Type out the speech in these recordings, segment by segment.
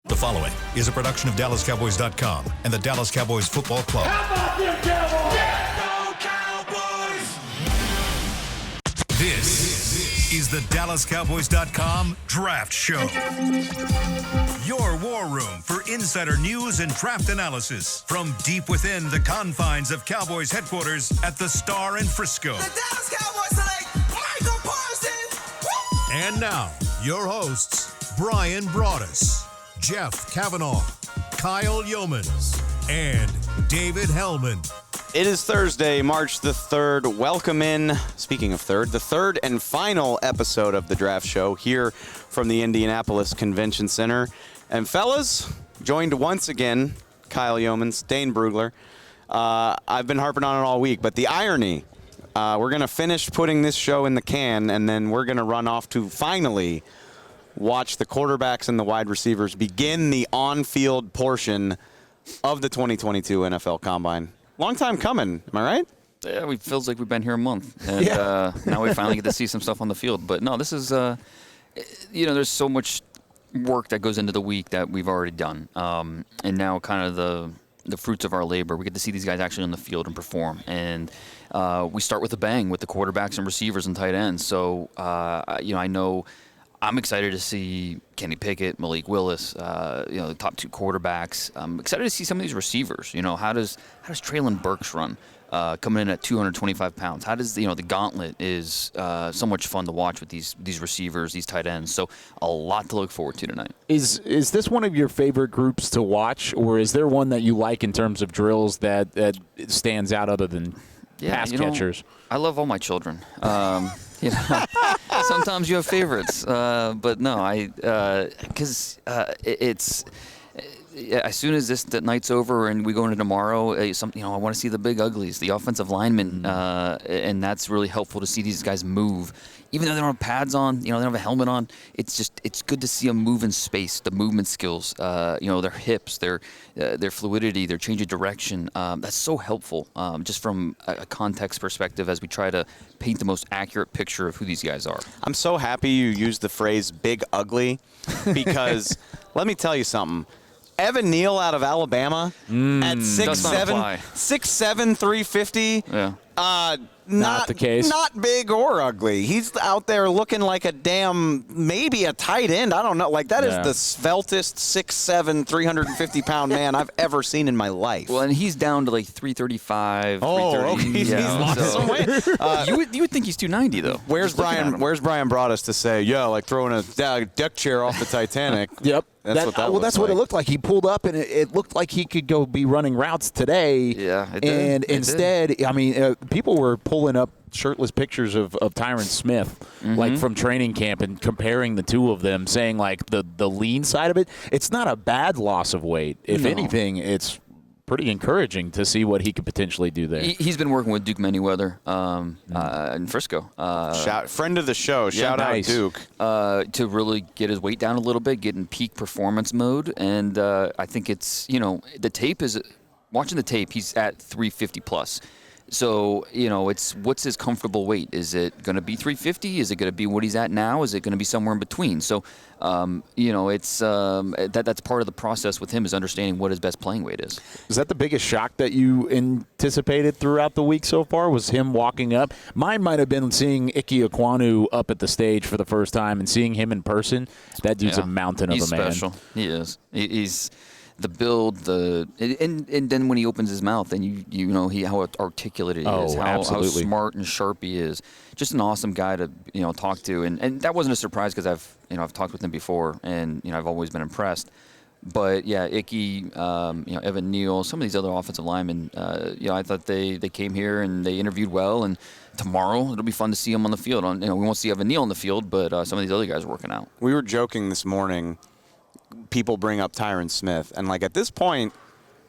The following is a production of DallasCowboys.com and the Dallas Cowboys Football Club. How about them Cowboys? Yeah, go Cowboys! This is the DallasCowboys.com Draft Show. Your war room for insider news and draft analysis from deep within the confines of Cowboys headquarters at the Star in Frisco. The Dallas Cowboys select Michael Parsons. Woo! And now, your hosts, Brian Broaddus, Jeff Kavanaugh, Kyle Yeomans, and David Hellman. It is Thursday, March the 3rd. Welcome in, speaking of third, the third and final episode of the Draft Show here from the Indianapolis Convention Center. And fellas, joined once again, Kyle Yeomans, Dane Brugler. I've been harping on it all week, but the irony, we're going to finish putting this show in the can, and then we're going to run off to finally watch the quarterbacks and the wide receivers begin the on-field portion of the 2022 NFL Combine. Long time coming, am I right? Yeah, it feels like we've been here a month, and now we finally get to see some stuff on the field. But no, this is, there's so much work that goes into the week that we've already done, and now kind of the fruits of our labor. We get to see these guys actually on the field and perform, and we start with a bang with the quarterbacks and receivers and tight ends. So, I know I'm excited to see Kenny Pickett, Malik Willis, the top two quarterbacks. I'm excited to see some of these receivers. How does Treylon Burks run coming in at 225 pounds? How does the gauntlet is so much fun to watch with these receivers, these tight ends. So a lot to look forward to tonight. Is this one of your favorite groups to watch, or is there one that you like in terms of drills that stands out other than pass catchers? I love all my children. Sometimes you have favorites, but no, because it's as soon as this night's over and we go into tomorrow, I want to see the big uglies, the offensive linemen, and that's really helpful to see these guys move. Even though they don't have pads on, they don't have a helmet on, it's good to see them move in space, the movement skills, their hips, their fluidity, their change of direction. That's so helpful, just from a context perspective as we try to paint the most accurate picture of who these guys are. I'm so happy you used the phrase big ugly because let me tell you something. Evan Neal out of Alabama at 6'7", 350. Yeah. Not the case. Not big or ugly. He's out there looking like a maybe a tight end. I don't know. Like, that is the sveltest 6'7", 350-pound man I've ever seen in my life. Well, and he's down to like 335, 330. Okay. He's lost some weight. You would think he's 290, though. Where's Brian Broaddus to say, like throwing a deck chair off the Titanic? Yep. That's what it looked like. He pulled up, and it looked like he could go be running routes today. Yeah, it did. And instead, people were pulling up shirtless pictures of Tyrant Smith, like from training camp, and comparing the two of them, saying like the lean side of it. It's not a bad loss of weight. If anything, it's pretty encouraging to see what he could potentially do there. He's been working with Duke Manyweather in Frisco. Friend of the show. Shout out Duke. To really get his weight down a little bit, get in peak performance mode. And I think it's, the tape is, watching the tape, he's at 350 plus. So, it's what's his comfortable weight? Is it going to be 350? Is it going to be what he's at now? Is it going to be somewhere in between? So, it's that's part of the process with him, is understanding what his best playing weight is. Is that the biggest shock that you anticipated throughout the week so far? Was him walking up? Mine might have been seeing Ike Ekwonu up at the stage for the first time and seing him in person. That dude's a mountain of a man. He's special. He is. He's the build, and then when he opens his mouth, then you know how articulate he is, how smart and sharp he is. Just an awesome guy to talk to, and that wasn't a surprise because I've talked with him before, and I've always been impressed. But yeah, Icky, Evan Neal, some of these other offensive linemen, I thought they came here and they interviewed well, and tomorrow it'll be fun to see them on the field. We won't see Evan Neal on the field, but some of these other guys are working out. We were joking this morning. People bring up Tyrant Smith, and like at this point,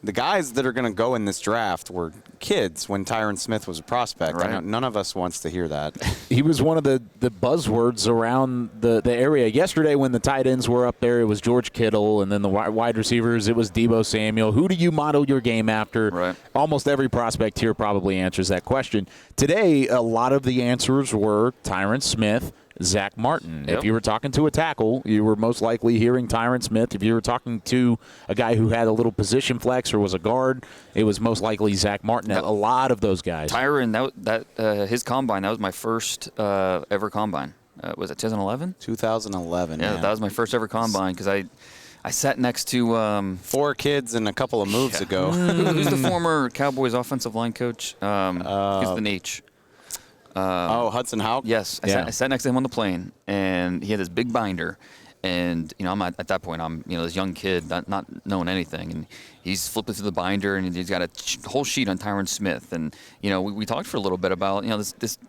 the guys that are going to go in this draft were kids when Tyrant Smith was a prospect. Right. I know none of us wants to hear that. He was one of the buzzwords around the area. Yesterday when the tight ends were up there, it was George Kittle, and then the wide receivers, it was Deebo Samuel. Who do you model your game after? Right. Almost every prospect here probably answers that question. Today, a lot of the answers were Tyrant Smith, Zach Martin. Yep. If you were talking to a tackle, you were most likely hearing Tyrant Smith. If you were talking to a guy who had a little position flex or was a guard, it was most likely Zach Martin. A lot of those guys. Tyrant, his combine, that was my first ever combine. Was it 2011? 2011. Yeah, that was my first ever combine because I sat next to 4 kids and a couple of moves ago. Who's the former Cowboys offensive line coach? He's the H. Hudson Houck? Yes, I sat next to him on the plane, and he had this big binder. And, I'm at that point, I'm, this young kid, not knowing anything. And he's flipping through the binder, and he's got a whole sheet on Tyrant Smith. And, we talked for a little bit about,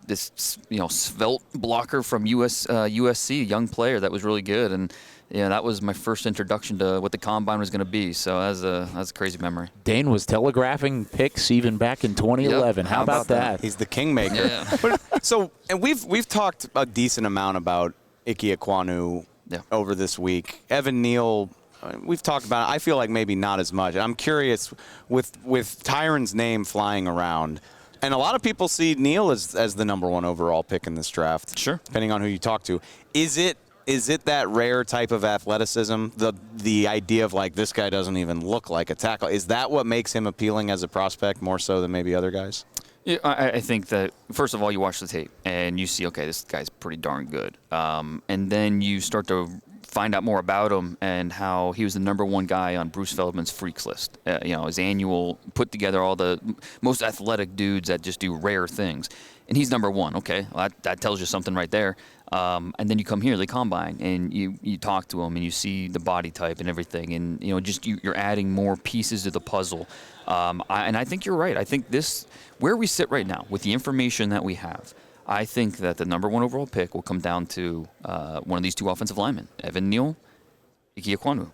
this svelte blocker from USC, a young player that was really good. And, that was my first introduction to what the combine was going to be. So that's a crazy memory. Dane was telegraphing picks even back in 2011. Yep. How about that? He's the kingmaker. Yeah. And we've talked a decent amount about Ike Ekwonu over this week. Evan Neal, we've talked about it. I feel like maybe not as much. I'm curious with Tyron's name flying around, and a lot of people see Neal as the number 1 overall pick in this draft. Sure. Depending on who you talk to. Is it that rare type of athleticism, the idea of like this guy doesn't even look like a tackle? Is that what makes him appealing as a prospect more so than maybe other guys? Yeah, I think that, first of all, you watch the tape and you see, okay, this guy's pretty darn good. And then you start to find out more about him and how he was the number 1 guy on Bruce Feldman's freaks list. His annual, put together all the most athletic dudes that just do rare things. And he's number 1. Okay, well, that tells you something right there. And then you come here, the combine, and you talk to him and you see the body type and everything. And, you're adding more pieces to the puzzle. And I think you're right. I think where we sit right now with the information that we have, I think that the number 1 overall pick will come down to one of these 2 offensive linemen, Evan Neal, Ike Ekwonu.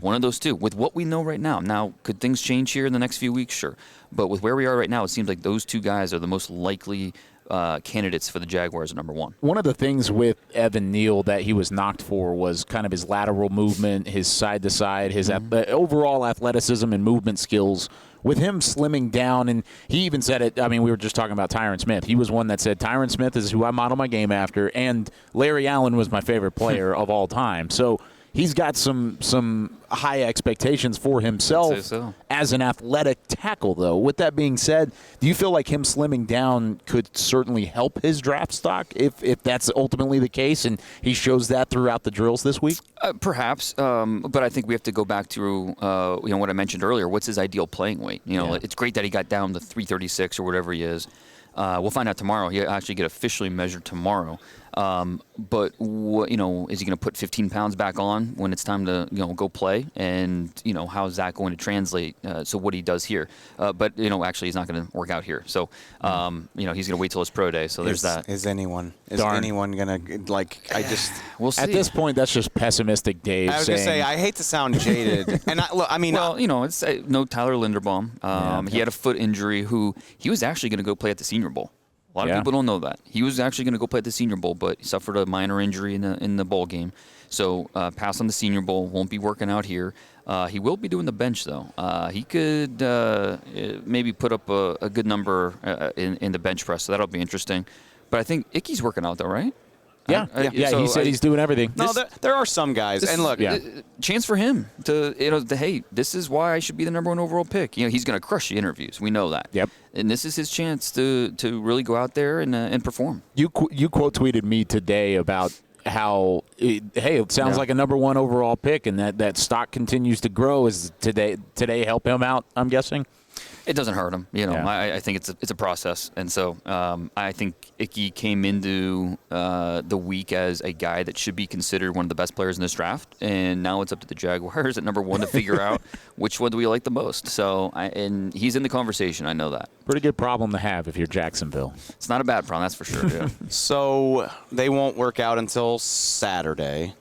One of those 2, with what we know right now. Now, could things change here in the next few weeks? Sure. But with where we are right now, it seems like those 2 guys are the most likely candidates for the Jaguars at number 1. One of the things with Evan Neal that he was knocked for was kind of his lateral movement, his side-to-side, his overall athleticism and movement skills. With him slimming down, and he even said it, we were just talking about Tyrant Smith. He was one that said, Tyrant Smith is who I model my game after, and Larry Allen was my favorite player of all time. So he's got some high expectations for himself as an athletic tackle, though. With that being said, do you feel like him slimming down could certainly help his draft stock if that's ultimately the case and he shows that throughout the drills this week? Perhaps, but I think we have to go back to what I mentioned earlier. What's his ideal playing weight? It's great that he got down to 336 or whatever he is. We'll find out tomorrow. He'll actually get officially measured tomorrow. But is he going to put 15 pounds back on when it's time to go play? And how is that going to translate? So what he does here, but actually he's not going to work out here. So he's going to wait till his pro day. So there's that. Is anyone going to We'll see. At this point, that's just pessimistic Dave. I was going to say, I hate to sound jaded, and it's no Tyler Linderbaum. He had a foot injury. He was actually going to go play at the Senior Bowl. A lot of people don't know that. He was actually going to go play at the Senior Bowl, but he suffered a minor injury in the bowl game. So pass on the Senior Bowl, won't be working out here. He will be doing the bench, though. He could maybe put up a good number in the bench press, so that'll be interesting. But I think Icky's working out, though, right? Yeah. So he said he's doing everything. No, there are some guys, and look, chance for him to hey, this is why I should be the number 1 overall pick. He's going to crush the interviews. We know that. Yep. And this is his chance to really go out there and perform. You quote tweeted me today about how it sounds like a number 1 overall pick, and that stock continues to grow. Is today help him out? I'm guessing. It doesn't hurt him. I think it's a process. And so I think Icky came into the week as a guy that should be considered one of the best players in this draft. And now it's up to the Jaguars at number 1 to figure out which one do we like the most. So and he's in the conversation. I know that. Pretty good problem to have if you're Jacksonville. It's not a bad problem, that's for sure. Yeah. So they won't work out until Saturday.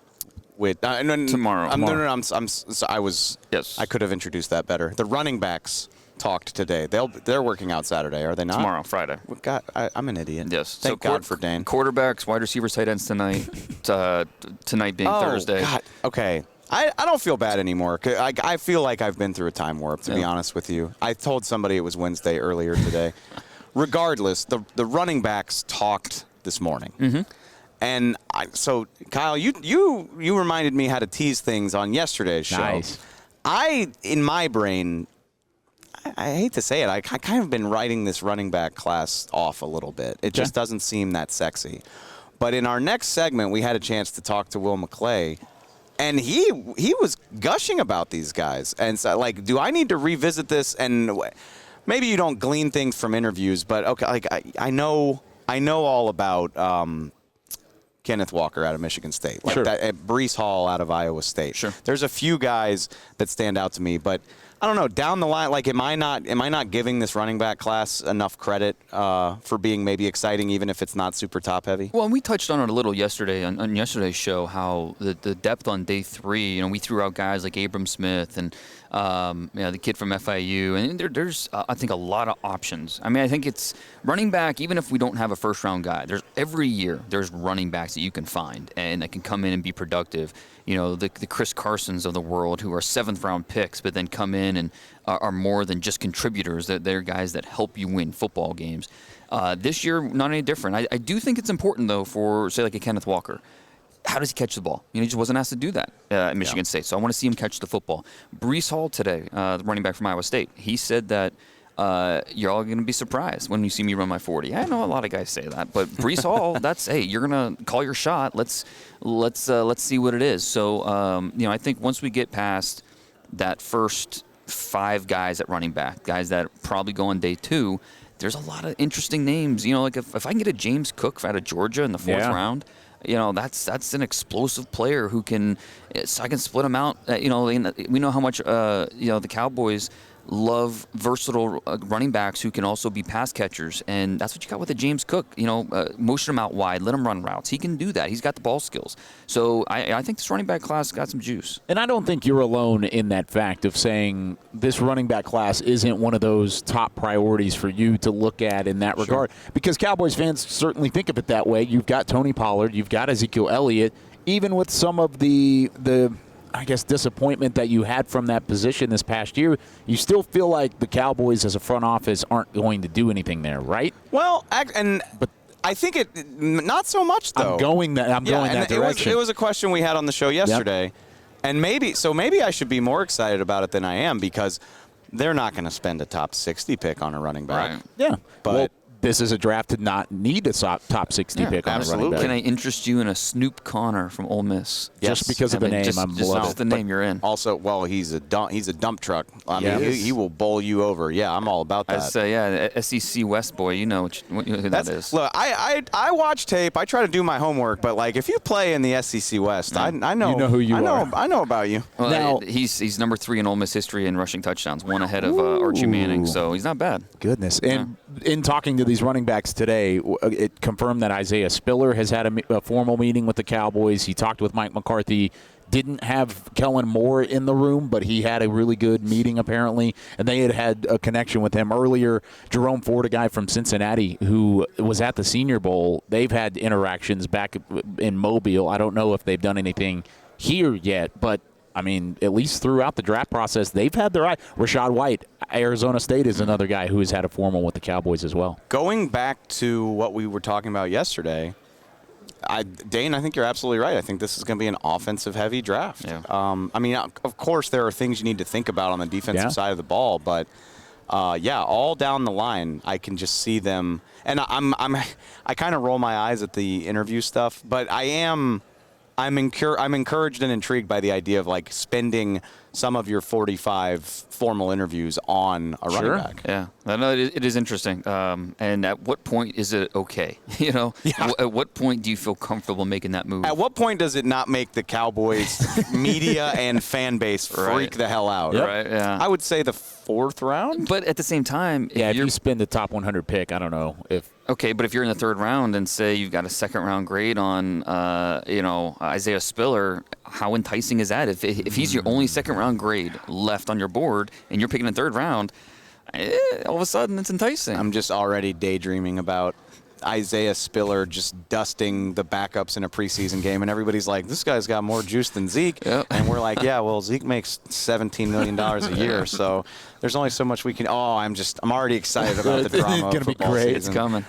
Tomorrow. I could have introduced that better. The running backs talked today. They're working out Saturday, are they not? Tomorrow, Friday. God, I'm an idiot. Yes. Thank God for Dane. Quarterbacks, wide receivers, tight ends tonight. Tonight being Thursday. God. Okay. I don't feel bad anymore. I feel like I've been through a time warp, to be honest with you. I told somebody it was Wednesday earlier today. Regardless, the running backs talked this morning. Mm-hmm. And so, Kyle, you reminded me how to tease things on yesterday's show. Nice. In my brain, I hate to say it, I kind of been writing this running back class off a little bit. It just doesn't seem that sexy. But in our next segment, we had a chance to talk to Will McClay, and he was gushing about these guys. And so, like, do I need to revisit this? And maybe you don't glean things from interviews, but okay, like I know all about Kenneth Walker out of Michigan State, like that, Breece Hall out of Iowa State. Sure. There's a few guys that stand out to me, but I don't know, down the line, like, am I not giving this running back class enough credit for being maybe exciting, even if it's not super top heavy? Well, and we touched on it a little yesterday on yesterday's show, how the depth on day 3. We threw out guys like Abram Smith and the kid from FIU, and there's I think a lot of options. I mean, I think it's running back. Even if we don't have a first-round guy, every year there's running backs that you can find and that can come in and be productive. The Chris Carsons of the world, who are 7th-round picks, but then come in and are more than just contributors. They're guys that help you win football games. This year, not any different. I do think it's important, though, for, say, like a Kenneth Walker. How does he catch the ball? He just wasn't asked to do that at Michigan State, so I want to see him catch the football. Breece Hall today, the running back from Iowa State, he said that you're all going to be surprised when you see me run my 40. I know a lot of guys say that, but Breece Hall, hey, you're going to call your shot. Let's see what it is. So, I think once we get past that first 5 guys at running back, guys that probably go on day 2, there's a lot of interesting names. Like if I can get a James Cook out of Georgia in the 4th round, that's an explosive player who can. So I can split him out. We know how much the Cowboys love versatile running backs who can also be pass catchers, and that's what you got with a James Cook. Motion him out wide, let him run routes. He can do that. He's got the ball skills. So I think this running back class got some juice. And I don't think you're alone in that fact of saying this running back class isn't one of those top priorities for you to look at in that regard. Because Cowboys fans certainly think of it that way. You've got Tony Pollard, you've got Ezekiel Elliott. Even with some of the I guess, disappointment that you had from that position this past year, you still feel like the Cowboys as a front office aren't going to do anything there, right? Well, but I think not so much, though. I'm going that direction. It was a question we had on the show yesterday, and maybe I should be more excited about it than I am, because they're not going to spend a top 60 pick on a running back. Right. Yeah. But this is a draft to not need a top 60 pick on a running back. Can I interest you in a Snoop Connor from Ole Miss? Yes. Just because of the name, just the name you're in. Also, well, he's a dump truck. I mean, he will bowl you over. Yeah, I'm all about that. I say, SEC West boy, you know who that is. Look, I watch tape. I try to do my homework, but like if you play in the SEC West, I know. You know who you are. I know about you. Well, now, he's number 3 in Ole Miss history in rushing touchdowns, one ahead of Archie Manning, so he's not bad. Goodness. And in talking to these running backs today, it confirmed that Isaiah Spiller has had a formal meeting with the Cowboys. He talked with Mike McCarthy. Didn't have Kellen Moore in the room, but he had a really good meeting apparently, and they had a connection with him earlier. Jerome Ford, a guy from Cincinnati who was at the Senior Bowl, they've had interactions back in Mobile. I don't know if they've done anything here yet, but I mean, at least throughout the draft process, they've had their eye. Rashad White, Arizona State, is another guy who has had a formal with the Cowboys as well. Going back to what we were talking about yesterday, Dane, I think you're absolutely right. I think this is going to be an offensive-heavy draft. Yeah. I mean, of course, there are things you need to think about on the defensive side of the ball, but all down the line, I can just see them. And I kind of roll my eyes at the interview stuff, but I'm encouraged and intrigued by the idea of like spending some of your 45 formal interviews on a running back. Yeah, I know it is interesting. And at what point is it okay? At what point do you feel comfortable making that move? At what point does it not make the Cowboys media and fan base freak the hell out? Yep. Right. Yeah. I would say the 4th round. But at the same time, if you spend the top 100 pick, I don't know if. Okay, but if you're in the 3rd round and say you've got a 2nd-round grade on, Isaiah Spiller, how enticing is that? If he's your only 2nd-round grade left on your board and you're picking the 3rd round, all of a sudden it's enticing. I'm just already daydreaming about Isaiah Spiller just dusting the backups in a preseason game, and everybody's like, this guy's got more juice than Zeke. Yep. And we're like, yeah, well, Zeke makes $17 million a year, so there's only so much we can. I'm already excited about the drama of football season. It's coming.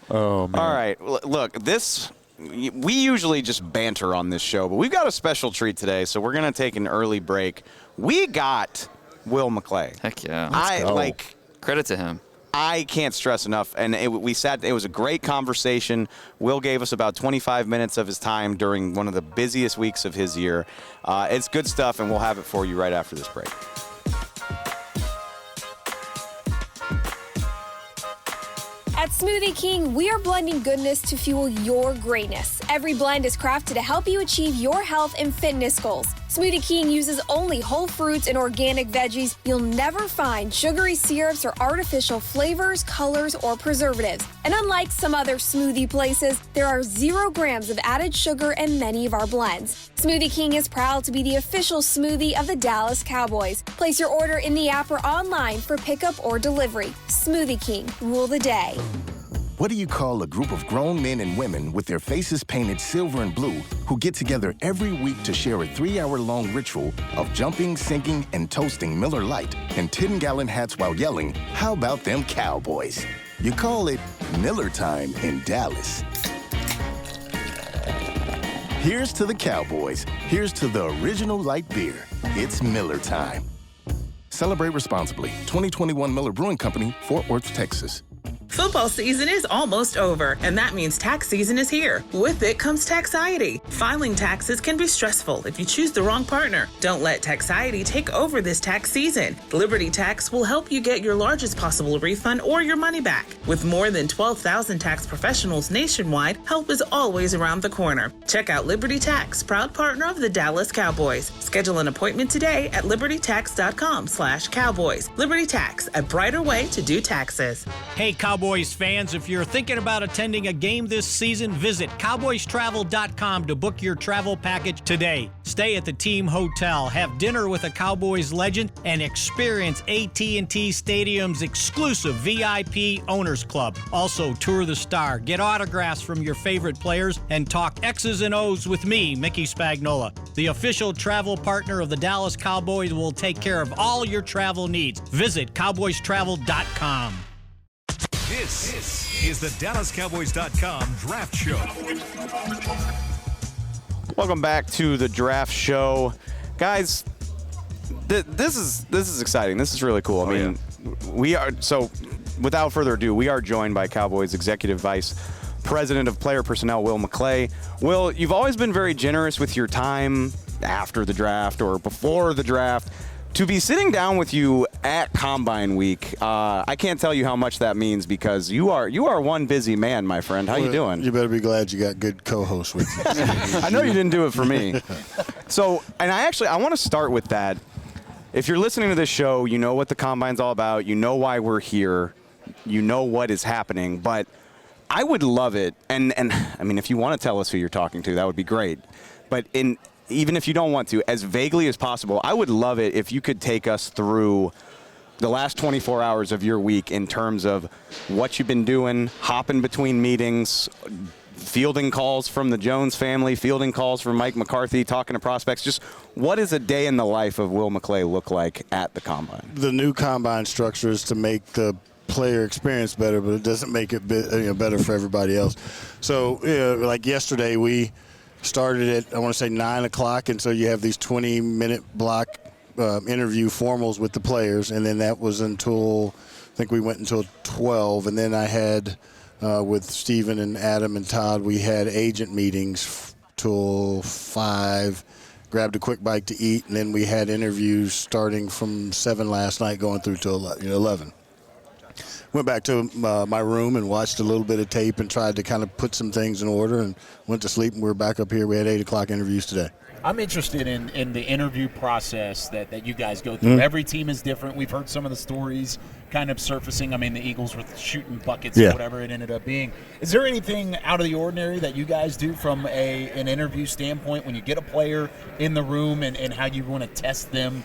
Oh, man. All right, look, this we usually just banter on this show, but we've got a special treat today, so we're going to take an early break. We got Will McClay. Heck yeah. Credit to him. I can't stress enough, and it was a great conversation. Will gave us about 25 minutes of his time during one of the busiest weeks of his year. It's good stuff, and we'll have it for you right after this break. At Smoothie King, we are blending goodness to fuel your greatness. Every blend is crafted to help you achieve your health and fitness goals. Smoothie King uses only whole fruits and organic veggies. You'll never find sugary syrups or artificial flavors, colors, or preservatives. And unlike some other smoothie places, there are 0 grams of added sugar in many of our blends. Smoothie King is proud to be the official smoothie of the Dallas Cowboys. Place your order in the app or online for pickup or delivery. Smoothie King, rule the day. What do you call a group of grown men and women with their faces painted silver and blue who get together every week to share a 3-hour-long ritual of jumping, singing, and toasting Miller Lite in 10-gallon hats while yelling, "How about them Cowboys?" You call it Miller Time in Dallas. Here's to the Cowboys. Here's to the original light beer. It's Miller Time. Celebrate responsibly. 2021 Miller Brewing Company, Fort Worth, Texas. Football season is almost over, and that means tax season is here. With it comes taxiety. Filing taxes can be stressful if you choose the wrong partner. Don't let taxiety take over this tax season. Liberty Tax will help you get your largest possible refund or your money back. With more than 12,000 tax professionals nationwide, help is always around the corner. Check out Liberty Tax, proud partner of the Dallas Cowboys. Schedule an appointment today at libertytax.com/cowboys. Liberty Tax, a brighter way to do taxes. Hey, Cowboys fans, if you're thinking about attending a game this season, visit cowboystravel.com to book your travel package today. Stay at the team hotel, have dinner with a Cowboys legend, and experience AT&T Stadium's exclusive VIP Owners Club. Also, tour the Star, get autographs from your favorite players, and talk X's and O's with me, Mickey Spagnola. The official travel partner of the Dallas Cowboys will take care of all your travel needs. Visit cowboystravel.com. This is the DallasCowboys.com Draft Show. Welcome back to the Draft Show, guys. This is exciting. This is really cool. I mean, we are so. Without further ado, we are joined by Cowboys Executive Vice President of Player Personnel, Will McClay. Will, you've always been very generous with your time after the draft or before the draft. To be sitting down with you at Combine Week, I can't tell you how much that means because you are one busy man, my friend. How you doing? You better be glad you got good co-hosts with you. I know you didn't do it for me. So, and I want to start with that. If you're listening to this show, you know what the Combine's all about. You know why we're here. You know what is happening. But I would love it, and I mean, if you want to tell us who you're talking to, that would be great. But even if you don't want to, as vaguely as possible, I would love it if you could take us through the last 24 hours of your week in terms of what you've been doing, hopping between meetings, fielding calls from the Jones family, fielding calls from Mike McCarthy, talking to prospects. Just what does a day in the life of Will McClay look like at the Combine? The new Combine structure is to make the player experience better, but it doesn't make it better for everybody else. So, like yesterday, we started at, I want to say, 9 o'clock, and so you have these 20-minute block interview formals with the players, and then that was until, I think we went until 12, and then I had, with Steven and Adam and Todd, we had agent meetings till 5, grabbed a quick bite to eat, and then we had interviews starting from 7 last night going through till 11. Went back to my room and watched a little bit of tape and tried to kind of put some things in order and went to sleep, and we were back up here. We had 8 o'clock interviews today. I'm interested in the interview process that you guys go through. Every team is different. We've heard some of the stories kind of surfacing. I mean, the Eagles were shooting buckets or whatever it ended up being. Is there anything out of the ordinary that you guys do from an interview standpoint when you get a player in the room and how you want to test them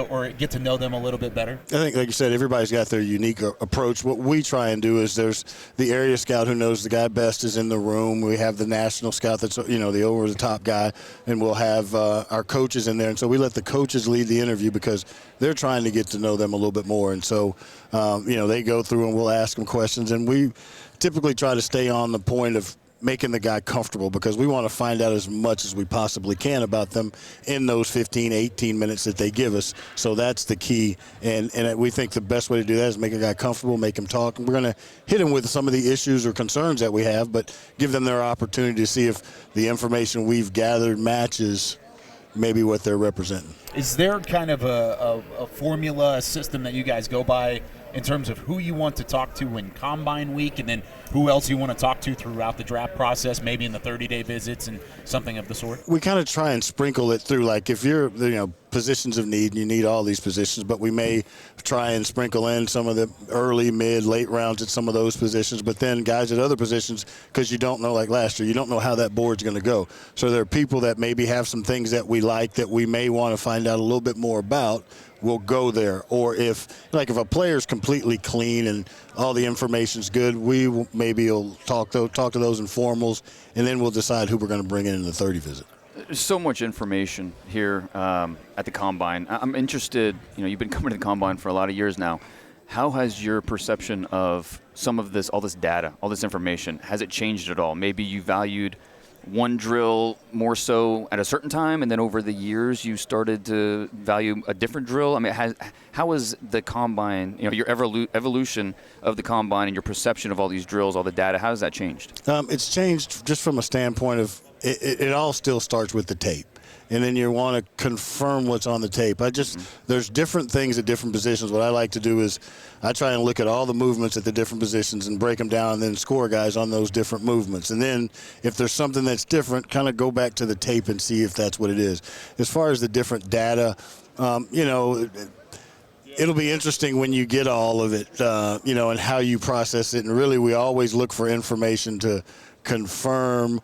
or get to know them a little bit better? I think, like you said, everybody's got their unique approach. What we try and do is there's the area scout who knows the guy best is in the room. We have the national scout that's, the over-the-top guy, and we'll have our coaches in there. And so we let the coaches lead the interview because they're trying to get to know them a little bit more. And so, they go through and we'll ask them questions. And we typically try to stay on the point of making the guy comfortable, because we want to find out as much as we possibly can about them in those 15, 18 minutes that they give us. So that's the key. And we think the best way to do that is make a guy comfortable, make him talk. And we're going to hit him with some of the issues or concerns that we have, but give them their opportunity to see if the information we've gathered matches maybe what they're representing. Is there kind of a formula, a system that you guys go by in terms of who you want to talk to in Combine Week, and then who else you want to talk to throughout the draft process, maybe in the 30-day visits and something of the sort? We kind of try and sprinkle it through, like if you're, positions of need, and you need all these positions, but we may try and sprinkle in some of the early, mid, late rounds at some of those positions, but then guys at other positions, because you don't know, like last year, you don't know how that board's going to go. So there are people that maybe have some things that we like that we may want to find out a little bit more about. We'll go there. Or if a player's completely clean and all the information's good, maybe will talk to those informals, and then we'll decide who we're going to bring in the 30 visit. There's so much information here at the Combine. I'm interested, you've been coming to the Combine for a lot of years now. How has your perception of some of this, all this data, all this information, has it changed at all? Maybe you valued one drill more so at a certain time, and then over the years you started to value a different drill? I mean, how is the Combine, your evolution of the Combine and your perception of all these drills, all the data, how has that changed? It's changed just from a standpoint of it all still starts with the tape. And then you want to confirm what's on the tape. There's different things at different positions. What I like to do is I try and look at all the movements at the different positions and break them down and then score guys on those different movements. And then if there's something that's different, kind of go back to the tape and see if that's what it is. As far as the different data, it'll be interesting when you get all of it, and how you process it. And really we always look for information to confirm,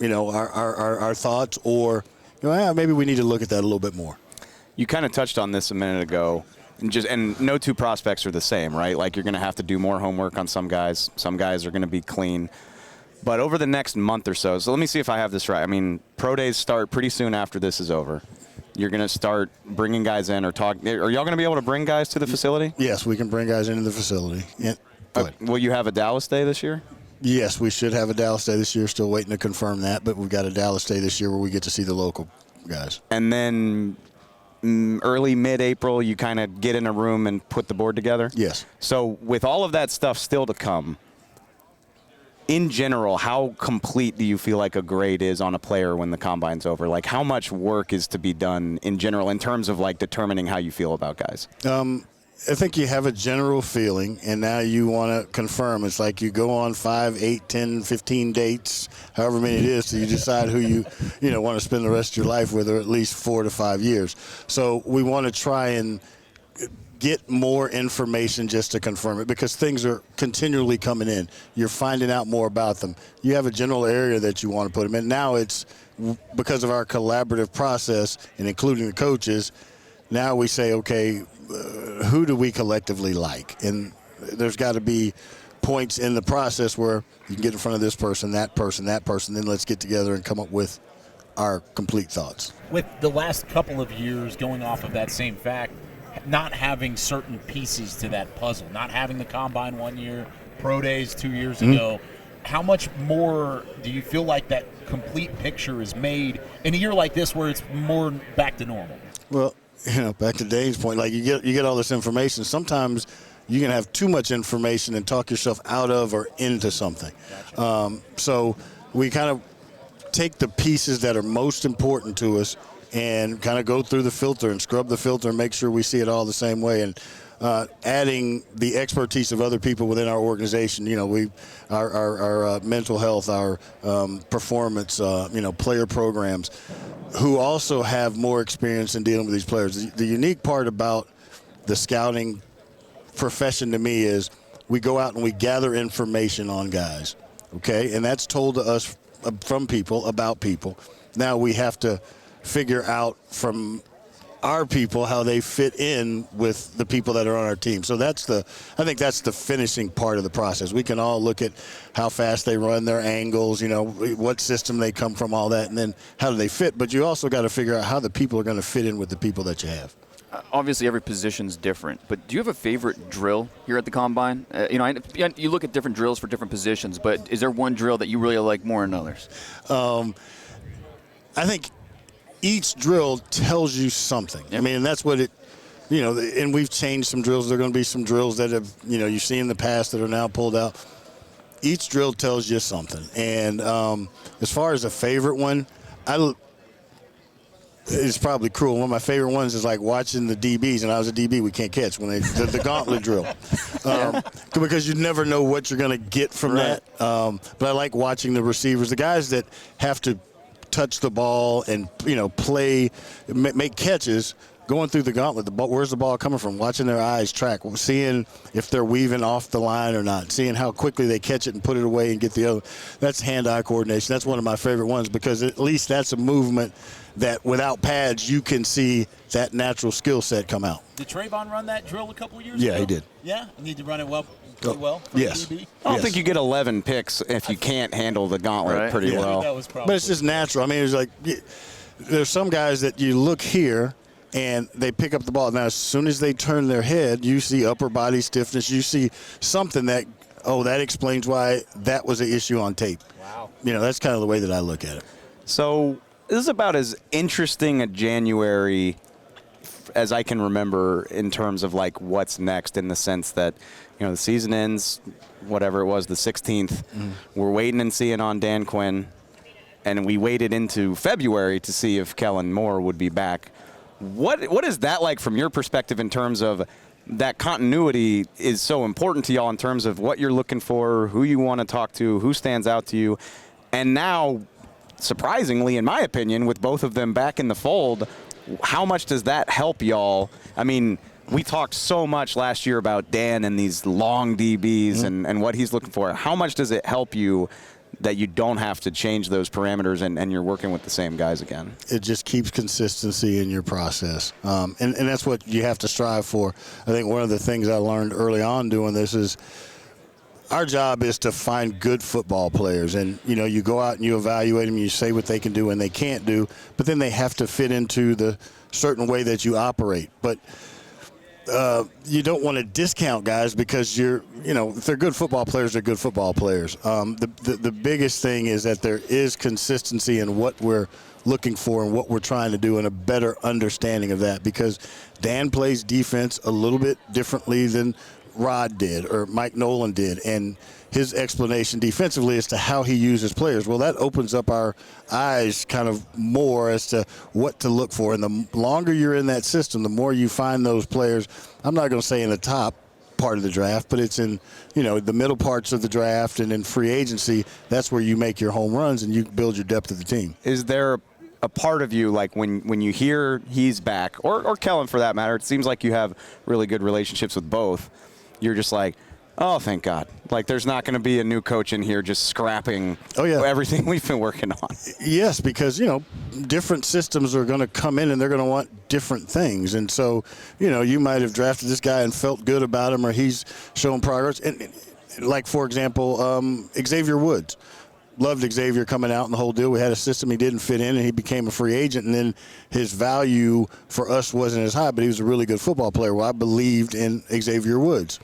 our thoughts, or maybe we need to look at that a little bit more. You kind of touched on this a minute ago, and no two prospects are the same, right? Like, you're going to have to do more homework on some guys. Some guys are going to be clean. But over the next month or so let me see if I have this right. I mean, pro days start pretty soon after this is over. You're going to start bringing guys in or talk. Are y'all going to be able to bring guys to the facility? Yes, we can bring guys into the facility. Yeah. Will you have a Dallas day this year? Yes, we should have a Dallas day this year. Still waiting to confirm that, but we've got a Dallas day this year where we get to see the local guys. And then early, mid-April, you kind of get in a room and put the board together? Yes. So with all of that stuff still to come, in general, how complete do you feel like a grade is on a player when the Combine's over? Like, how much work is to be done in general in terms of, like, determining how you feel about guys? I think you have a general feeling, and now you want to confirm. It's like you go on 5, 8, 10, 15 dates, however many it is, so you decide who you want to spend the rest of your life with, or at least 4 to 5 years. So we want to try and get more information just to confirm it, because things are continually coming in. You're finding out more about them. You have a general area that you want to put them in. Now it's because of our collaborative process and including the coaches, now we say, okay, who do we collectively like? And there's got to be points in the process where you can get in front of this person, that person, then let's get together and come up with our complete thoughts. With the last couple of years going off of that same fact, not having certain pieces to that puzzle, not having the Combine 1 year, pro days 2 years ago, how much more do you feel like that complete picture is made in a year like this where it's more back to normal? Well, back to Dane's point, like you get all this information. Sometimes you can have too much information and talk yourself out of or into something. Gotcha. So we kind of take the pieces that are most important to us and kind of go through the filter and scrub the filter and make sure we see it all the same way. And adding the expertise of other people within our organization, our mental health, our performance, player programs, who also have more experience in dealing with these players. The unique part about the scouting profession to me is we go out and we gather information on guys, okay? And that's told to us from people, about people. Now we have to figure out from our people how they fit in with the people that are on our team. So I think that's the finishing part of the process. We can all look at how fast they run, their angles, what system they come from, all that, and then how do they fit. But you also got to figure out how the people are going to fit in with the people that you have. obviously every position's different, but do you have a favorite drill here at the Combine? You look at different drills for different positions, but is there one drill that you really like more than others? I think each drill tells you something. Yep. I mean, and that's what it, and we've changed some drills. There are going to be some drills that have, you've seen in the past that are now pulled out. Each drill tells you something. And as far as a favorite one, it's probably cruel. One of my favorite ones is like watching the DBs, and I was a DB, we can't catch when the gauntlet drill. Because you never know what you're going to get from that. But I like watching the receivers, the guys that have to touch the ball and, play, make catches, going through the gauntlet. Where's the ball coming from? Watching their eyes track, seeing if they're weaving off the line or not, seeing how quickly they catch it and put it away and get the other. That's hand-eye coordination. That's one of my favorite ones because at least that's a movement that without pads you can see that natural skill set come out. Did Trayvon run that drill a couple years ago? Yeah, he did. Yeah? You need to run it pretty well? Yes. DB? I don't think you get 11 picks if you can't handle the gauntlet pretty well. That was probably but it's just natural. I mean, it's like there's some guys that you look here and they pick up the ball. Now, as soon as they turn their head, you see upper body stiffness. You see something that explains why that was an issue on tape. Wow. That's kind of the way that I look at it. So this is about as interesting a January as I can remember in terms of like what's next, in the sense that, the season ends, whatever it was, the 16th. We're waiting and seeing on Dan Quinn, and we waited into February to see if Kellen Moore would be back. What is that like from your perspective in terms of that continuity is so important to y'all in terms of what you're looking for, who you want to talk to, who stands out to you, and now, surprisingly, in my opinion, with both of them back in the fold, how much does that help y'all? I mean, we talked so much last year about Dan and these long DBs and what he's looking for. How much does it help you that you don't have to change those parameters and you're working with the same guys again? It just keeps consistency in your process. And that's what you have to strive for. I think one of the things I learned early on doing this is our job is to find good football players. And, you go out and you evaluate them, you say what they can do and they can't do, but then they have to fit into the certain way that you operate. But you don't want to discount guys because if they're good football players, they're good football players. The biggest thing is that there is consistency in what we're looking for and what we're trying to do, and a better understanding of that, because Dan plays defense a little bit differently than Rod did or Mike Nolan did, and his explanation defensively as to how he uses players. Well, that opens up our eyes kind of more as to what to look for. And the longer you're in that system, the more you find those players. I'm not going to say in the top part of the draft, but it's in, the middle parts of the draft and in free agency. That's where you make your home runs and you build your depth of the team. Is there a part of you, like when you hear he's back, or Kellen for that matter, it seems like you have really good relationships with both, you're just like, oh, thank God. Like, there's not going to be a new coach in here just scrapping everything we've been working on. Yes, because, different systems are going to come in and they're going to want different things. And so, you might have drafted this guy and felt good about him, or he's shown progress. And like, for example, Xavier Woods. Loved Xavier coming out and the whole deal. We had a system he didn't fit in, and he became a free agent, and then his value for us wasn't as high, but he was a really good football player. Well, I believed in Xavier Woods.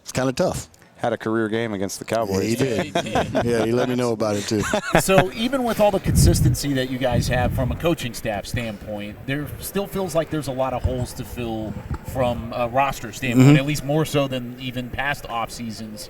It's kind of tough. Had a career game against the Cowboys. Yeah, he did. Yeah, he let me know about it, too. So even with all the consistency that you guys have from a coaching staff standpoint, there still feels like there's a lot of holes to fill from a roster standpoint, at least more so than even past off seasons.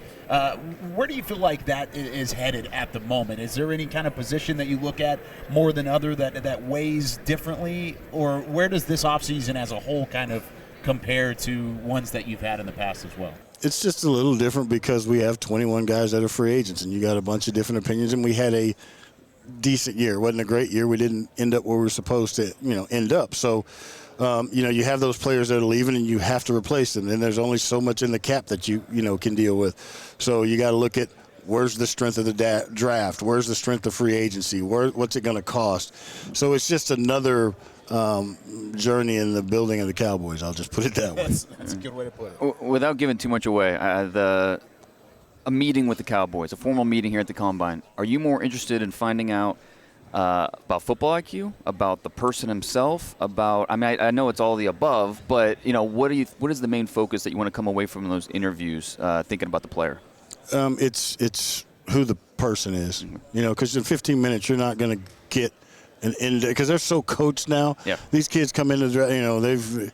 Where do you feel like that is headed at the moment? Is there any kind of position that you look at more than other that weighs differently? Or where does this offseason as a whole kind of compare to ones that you've had in the past as well? It's just a little different because we have 21 guys that are free agents, and you got a bunch of different opinions, and we had a decent year. It wasn't a great year. We didn't end up where we were supposed to, end up. So, you have those players that are leaving, and you have to replace them. And there's only so much in the cap that you can deal with. So you got to look at where's the strength of the draft, where's the strength of free agency, what's it going to cost. So it's just another journey in the building of the Cowboys. I'll just put it that way. That's a good way to put it. Without giving too much away, a meeting with the Cowboys, a formal meeting here at the Combine, are you more interested in finding out about football IQ, about the person himself, about, I mean, I know it's all the above, but, what is the main focus that you want to come away from those interviews thinking about the player? It's who the person is, because in 15 minutes you're not going to get an end, because they're so coached now. Yeah. These kids come into they've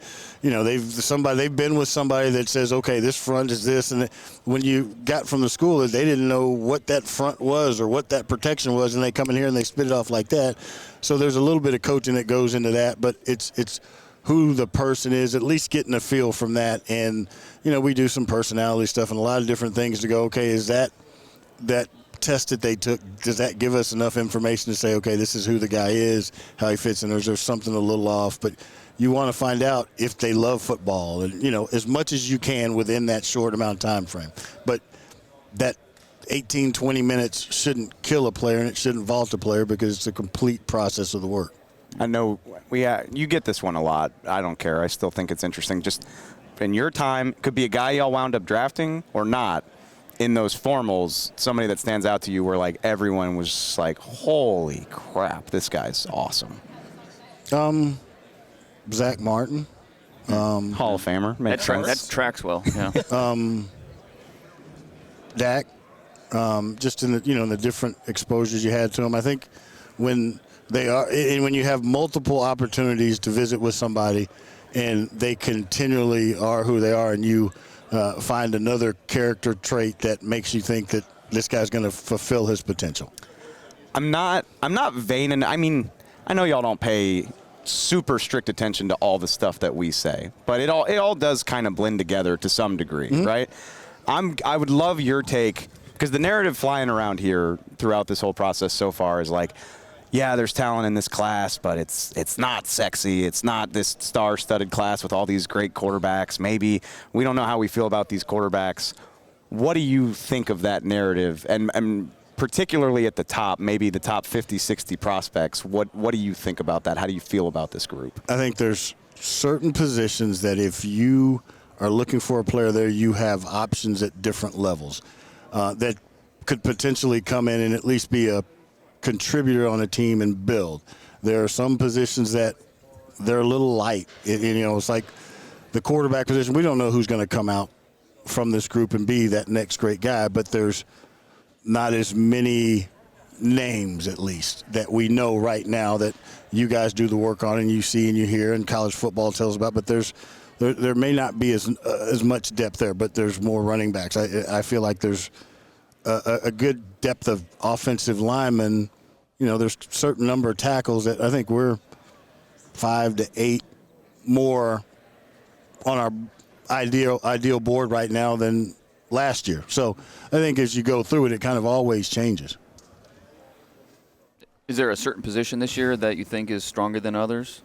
been with somebody that says, okay, this front is this, and when you got from the school, they didn't know what that front was or what that protection was, and they come in here and they spit it off like that. So there's a little bit of coaching that goes into that, but it's who the person is, at least getting a feel from that. And we do some personality stuff and a lot of different things to go, okay, is that test that they took, does that give us enough information to say, okay, this is who the guy is, how he fits in, or is there something a little off? But you want to find out if they love football, and as much as you can within that short amount of time frame. But that 18, 20 minutes shouldn't kill a player, and it shouldn't vault a player, because it's a complete process of the work. I know you get this one a lot. I don't care. I still think it's interesting. Just in your time, could be a guy y'all wound up drafting or not. In those formals, somebody that stands out to you where like everyone was just like, holy crap, this guy's awesome. Zach Martin. Hall of Famer. That tracks well. Yeah. Dak. Just in the different exposures you had to him. I think when you have multiple opportunities to visit with somebody and they continually are who they are, and you find another character trait that makes you think that this guy's going to fulfill his potential. I'm not vain, and I mean, I know y'all don't pay super strict attention to all the stuff that we say, but it all does kind of blend together to some degree, right? I would love your take, because the narrative flying around here throughout this whole process so far is like, yeah, there's talent in this class, but it's not sexy. It's not this star-studded class with all these great quarterbacks. Maybe we don't know how we feel about these quarterbacks. What do you think of that narrative? And particularly at the top, maybe the top 50, 60 prospects, what do you think about that? How do you feel about this group? I think there's certain positions that if you are looking for a player there, you have options at different levels that could potentially come in and at least be a contributor on a team and build. There are some positions that they're a little light. It's like the quarterback position. We don't know who's going to come out from this group and be that next great guy, but there's not as many names, at least, that we know right now that you guys do the work on and you see and you hear and college football tells about. But there may not be as much depth there, but there's more running backs. I feel like there's a good depth of offensive linemen. There's a certain number of tackles that I think we're 5 to 8 more on our ideal board right now than last year. So I think as you go through it, it kind of always changes. Is there a certain position this year that you think is stronger than others?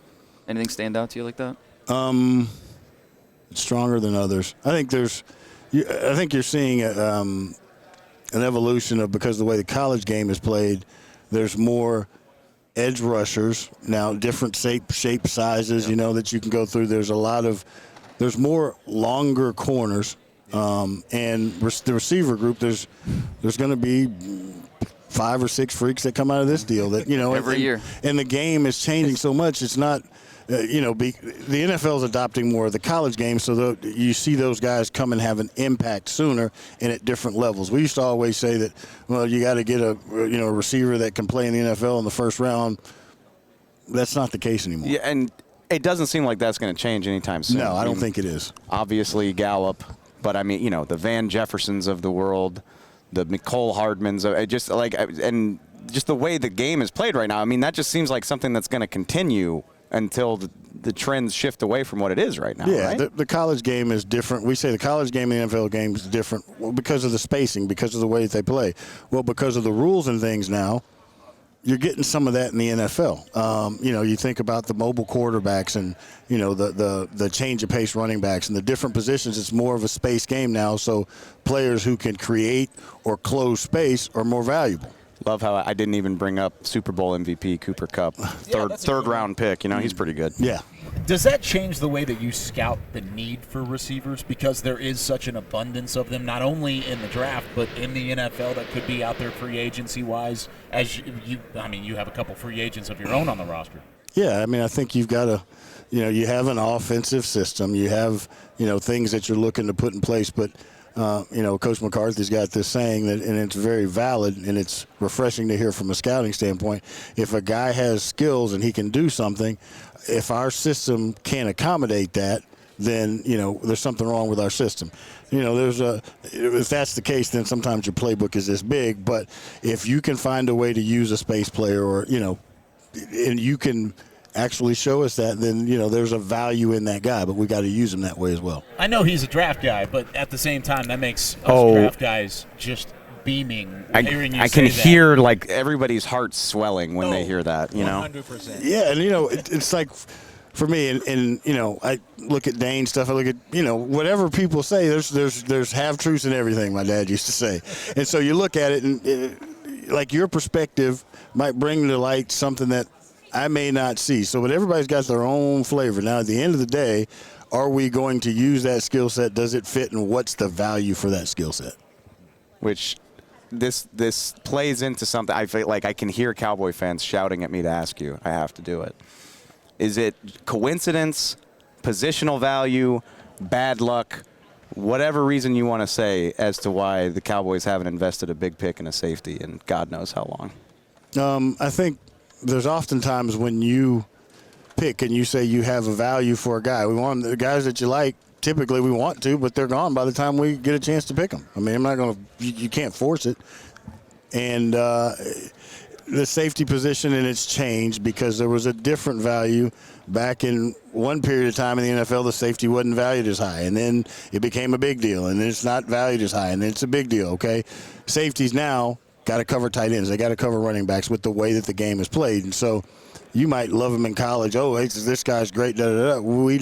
Anything stand out to you like that? Stronger than others. I think you're seeing an evolution of, because of the way the college game is played, there's more edge rushers now, different shape sizes, that you can go through. There's more longer corners, and the receiver group, there's going to be 5 or 6 freaks that come out of this deal that, every year. And the game is changing so much. It's not, the NFL is adopting more of the college game, so you see those guys come and have an impact sooner and at different levels. We used to always say that, well, you got to get a receiver that can play in the NFL in the first round. That's not the case anymore. Yeah, and it doesn't seem like that's going to change anytime soon. No, I don't think it is. Obviously, Gallup, but I mean, the Van Jeffersons of the world, the Nicole Hardmans, and just the way the game is played right now. I mean, that just seems like something that's going to continue until the trends shift away from what it is right now. Yeah, right? The college game is different. We say the college game and the NFL game is different because of the spacing, because of the way that they play. Well, because of the rules and things now, you're getting some of that in the NFL. You think about the mobile quarterbacks and, the change of pace running backs and the different positions. It's more of a space game now, so players who can create or close space are more valuable. Love how I didn't even bring up Super Bowl MVP Cooper Kupp, third round pick. He's pretty good. Yeah, Does that change the way that you scout the need for receivers? Because there is such an abundance of them, not only in the draft, but in the NFL that could be out there free agency-wise. As you have a couple free agents of your own on the roster. Yeah, I mean, I think you've got to, you have an offensive system. You have, things that you're looking to put in place. But, Coach McCarthy's got this saying that, and it's very valid, and it's refreshing to hear from a scouting standpoint. If a guy has skills and he can do something, if our system can't accommodate that, then, there's something wrong with our system. If that's the case, then sometimes your playbook is this big. But if you can find a way to use a space player or, and you can actually show us that, then, there's a value in that guy, but we got to use him that way as well. I know he's a draft guy, but at the same time, that makes us draft guys just beaming. Hearing you I say can that. hear, like, everybody's heart swelling when they hear that, 100%. Yeah, and, it's like for me, and I look at Dane's stuff, I look at, whatever people say, there's half-truths in everything, my dad used to say. And so you look at it, and like your perspective might bring to light something that I may not see. So, but everybody's got their own flavor. Now, at the end of the day, are we going to use that skill set? Does it fit? And what's the value for that skill set? Which this plays into something. I feel like I can hear Cowboy fans shouting at me to ask you. I have to do it. Is it coincidence, positional value, bad luck, whatever reason you want to say as to why the Cowboys haven't invested a big pick in a safety in God knows how long? I think there's often times when you pick and you say you have a value for a guy. We want the guys that you like. Typically we want to, but they're gone by the time we get a chance to pick them. I mean, I'm not going to – you can't force it. And the safety position, and it's changed because there was a different value back in one period of time in the NFL. The safety wasn't valued as high, and then it became a big deal, and then it's not valued as high, and then it's a big deal, okay? Safeties now got to cover tight ends. They got to cover running backs with the way that the game is played. And so you might love them in college. Oh, this guy's great, da-da-da. We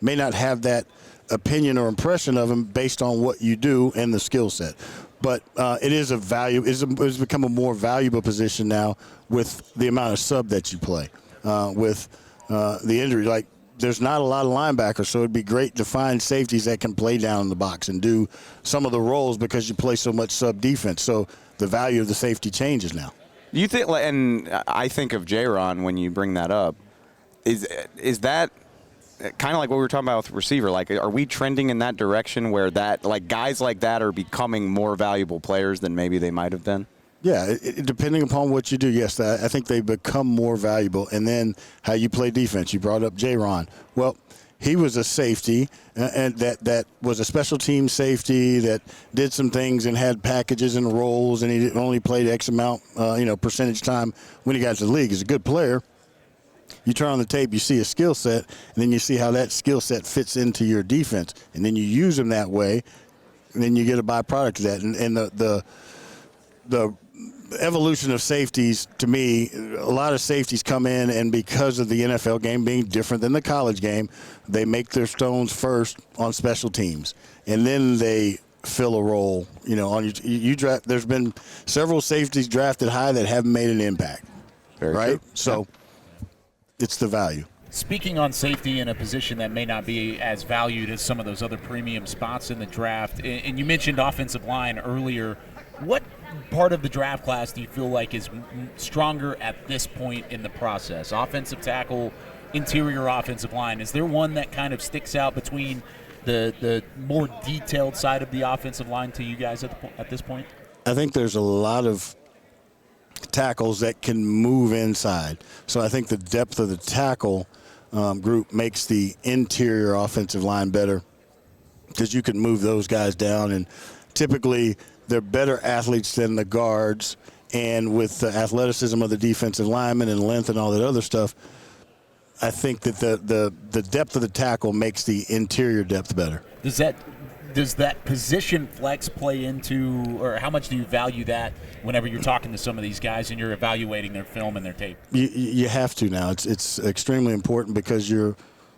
may not have that opinion or impression of him based on what you do and the skill set. But it is a value. It's become a more valuable position now with the amount of sub that you play, with the injury. Like, there's not a lot of linebackers, so it'd be great to find safeties that can play down in the box and do some of the roles because you play so much sub defense. So the value of the safety changes now. You think, and I think of J-Ron when you bring that up. Is that kind of like what we were talking about with receiver? Like, are we trending in that direction where that, like, guys like that are becoming more valuable players than maybe they might have been? Yeah, depending upon what you do, yes, I think they become more valuable. And then how you play defense. You brought up J-Ron. Well, he was a safety, and that was a special team safety that did some things and had packages and roles, and he only played X amount, percentage time when he got to the league. He's a good player. You turn on the tape, you see a skill set, and then you see how that skill set fits into your defense, and then you use him that way, and then you get a byproduct of that. And the evolution of safeties, to me, a lot of safeties come in, and because of the NFL game being different than the college game, they make their stones first on special teams, and then they fill a role. On you draft. There's been several safeties drafted high that haven't made an impact. Very right? true. So it's the value. Speaking on safety in a position that may not be as valued as some of those other premium spots in the draft, and you mentioned offensive line earlier, what part of the draft class do you feel like is stronger at this point in the process? Offensive tackle, interior offensive line. Is there one that kind of sticks out between the more detailed side of the offensive line to you guys at this point? I think there's a lot of tackles that can move inside. So I think the depth of the tackle group makes the interior offensive line better because you can move those guys down, and typically they're better athletes than the guards, and with the athleticism of the defensive linemen and length and all that other stuff, I think that the depth of the tackle makes the interior depth better. Does that position flex play into, or how much do you value that whenever you're talking to some of these guys and you're evaluating their film and their tape? You have to now. It's extremely important because you're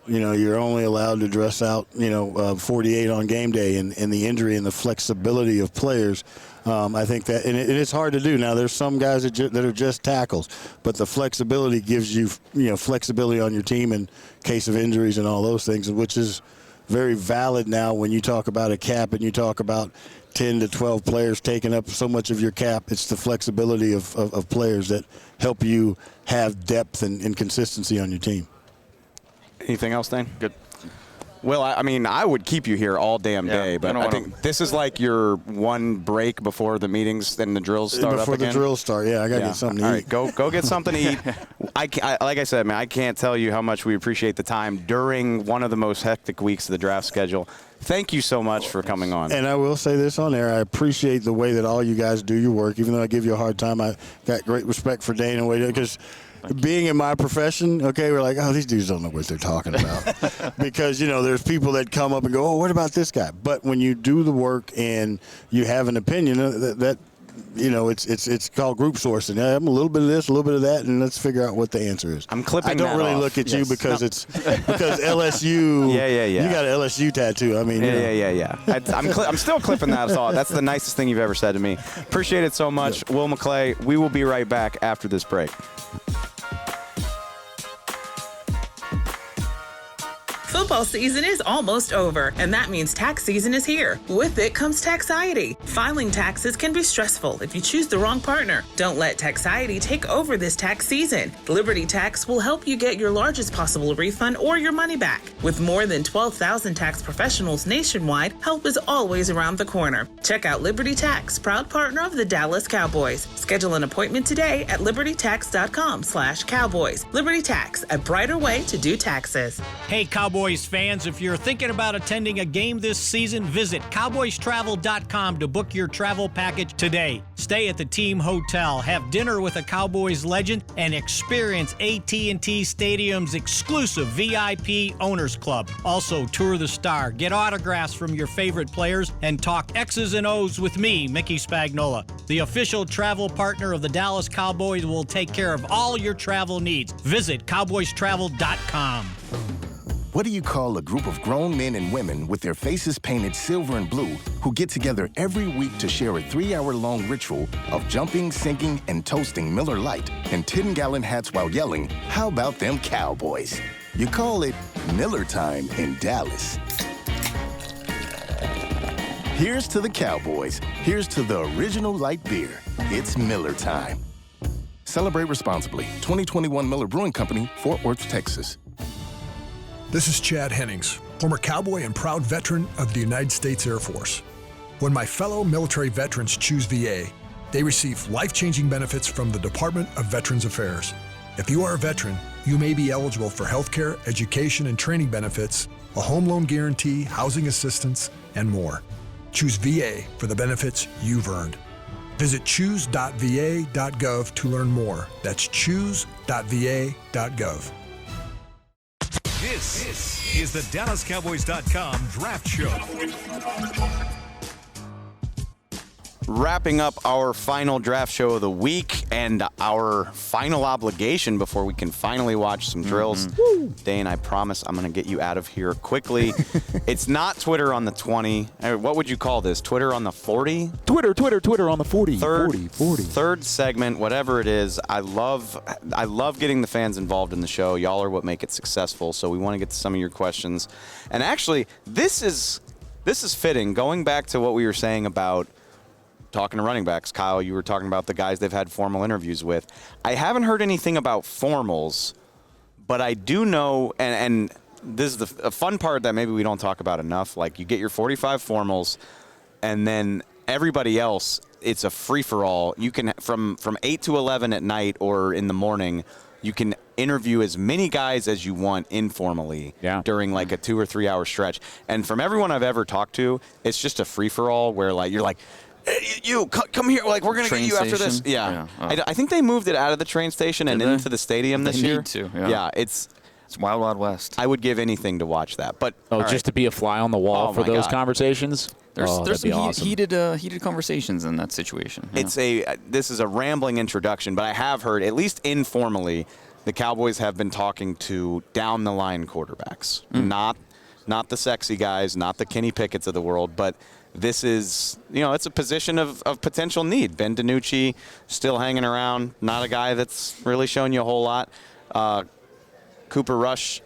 you're only allowed to dress out, 48 on game day, and the injury and the flexibility of players. I think that, and it's hard to do. Now, there's some guys that are just tackles, but the flexibility gives you, flexibility on your team in case of injuries and all those things, which is very valid now when you talk about a cap and you talk about 10 to 12 players taking up so much of your cap. It's the flexibility of players that help you have depth and consistency on your team. Anything else, Dane? Good. Well, I would keep you here all damn day, but I think this is like your one break before the meetings and the drills start up again. Before the drills start, I got to get something to eat. All right, go get something to eat. Like I said, man, I can't tell you how much we appreciate the time during one of the most hectic weeks of the draft schedule. Thank you so much for coming on. And I will say this on air. I appreciate the way that all you guys do your work. Even though I give you a hard time, I got great respect for Dane and Wade, because being in my profession, we're like, oh, these dudes don't know what they're talking about. Because, there's people that come up and go, oh, what about this guy? But when you do the work and you have an opinion, it's called group sourcing. I'm a little bit of this, a little bit of that, and let's figure out what the answer is. I'm clipping. I don't really look at you because it's because LSU. Yeah. You got an LSU tattoo. I'm still clipping that thought. That's the nicest thing you've ever said to me. Appreciate it so much, Will McClay. We will be right back after this break. Football season is almost over, and that means tax season is here. With it comes taxiety. Filing taxes can be stressful if you choose the wrong partner. Don't let taxiety take over this tax season. Liberty Tax will help you get your largest possible refund or your money back. With more than 12,000 tax professionals nationwide, help is always around the corner. Check out Liberty Tax, proud partner of the Dallas Cowboys. Schedule an appointment today at libertytax.com/cowboys. Liberty Tax, a brighter way to do taxes. Hey, Cowboys fans, if you're thinking about attending a game this season, visit cowboystravel.com to book your travel package today. Stay at the team hotel, have dinner with a Cowboys legend, and experience AT&T Stadium's exclusive VIP Owners Club. Also, tour the Star, get autographs from your favorite players, and talk X's and O's with me, Mickey Spagnola. The official travel partner of the Dallas Cowboys will take care of all your travel needs. Visit cowboystravel.com. What do you call a group of grown men and women with their faces painted silver and blue who get together every week to share a 3-hour-long ritual of jumping, sinking, and toasting Miller Lite in 10-gallon hats while yelling, "How about them Cowboys?" You call it Miller Time in Dallas. Here's to the Cowboys. Here's to the original light beer. It's Miller Time. Celebrate responsibly. 2021 Miller Brewing Company, Fort Worth, Texas. This is Chad Hennings, former cowboy and proud veteran of the United States Air Force. When my fellow military veterans choose VA, they receive life-changing benefits from the Department of Veterans Affairs. If you are a veteran, you may be eligible for healthcare, education, and training benefits, a home loan guarantee, housing assistance, and more. Choose VA for the benefits you've earned. Visit choose.va.gov to learn more. That's choose.va.gov. This is the DallasCowboys.com Draft Show. Wrapping up our final draft show of the week and our final obligation before we can finally watch some drills. Dane, I promise I'm going to get you out of here quickly. It's not Twitter on the 20. What would you call this? Twitter on the 40? Twitter on the 40. 40. Third segment, whatever it is. I love getting the fans involved in the show. Y'all are what make it successful, so we want to get to some of your questions. And actually, this is fitting. Going back to what we were saying about talking to running backs, Kyle, you were talking about the guys they've had formal interviews with. I haven't heard anything about formals, but I do know, and this is a fun part that maybe we don't talk about enough. Like, you get your 45 formals, and then everybody else, it's a free-for-all. You can, from 8 to 11 at night or in the morning, you can interview as many guys as you want informally during like a 2 or 3 hour stretch. And from everyone I've ever talked to, it's just a free-for-all where like you're like, hey, you come here. Like, we're going to get you after this. Yeah. Oh. I think they moved it out of the train station and into the stadium this year. They need to. Yeah. It's Wild Wild West. I would give anything to watch that. But just to be a fly on the wall for those conversations? There's some awesome. heated conversations in that situation. Yeah. This is a rambling introduction, but I have heard, at least informally, the Cowboys have been talking to down-the-line quarterbacks, not the sexy guys, not the Kenny Pickett's of the world, but this is, it's a position of potential need. Ben DiNucci still hanging around, not a guy that's really shown you a whole lot. Cooper Rush,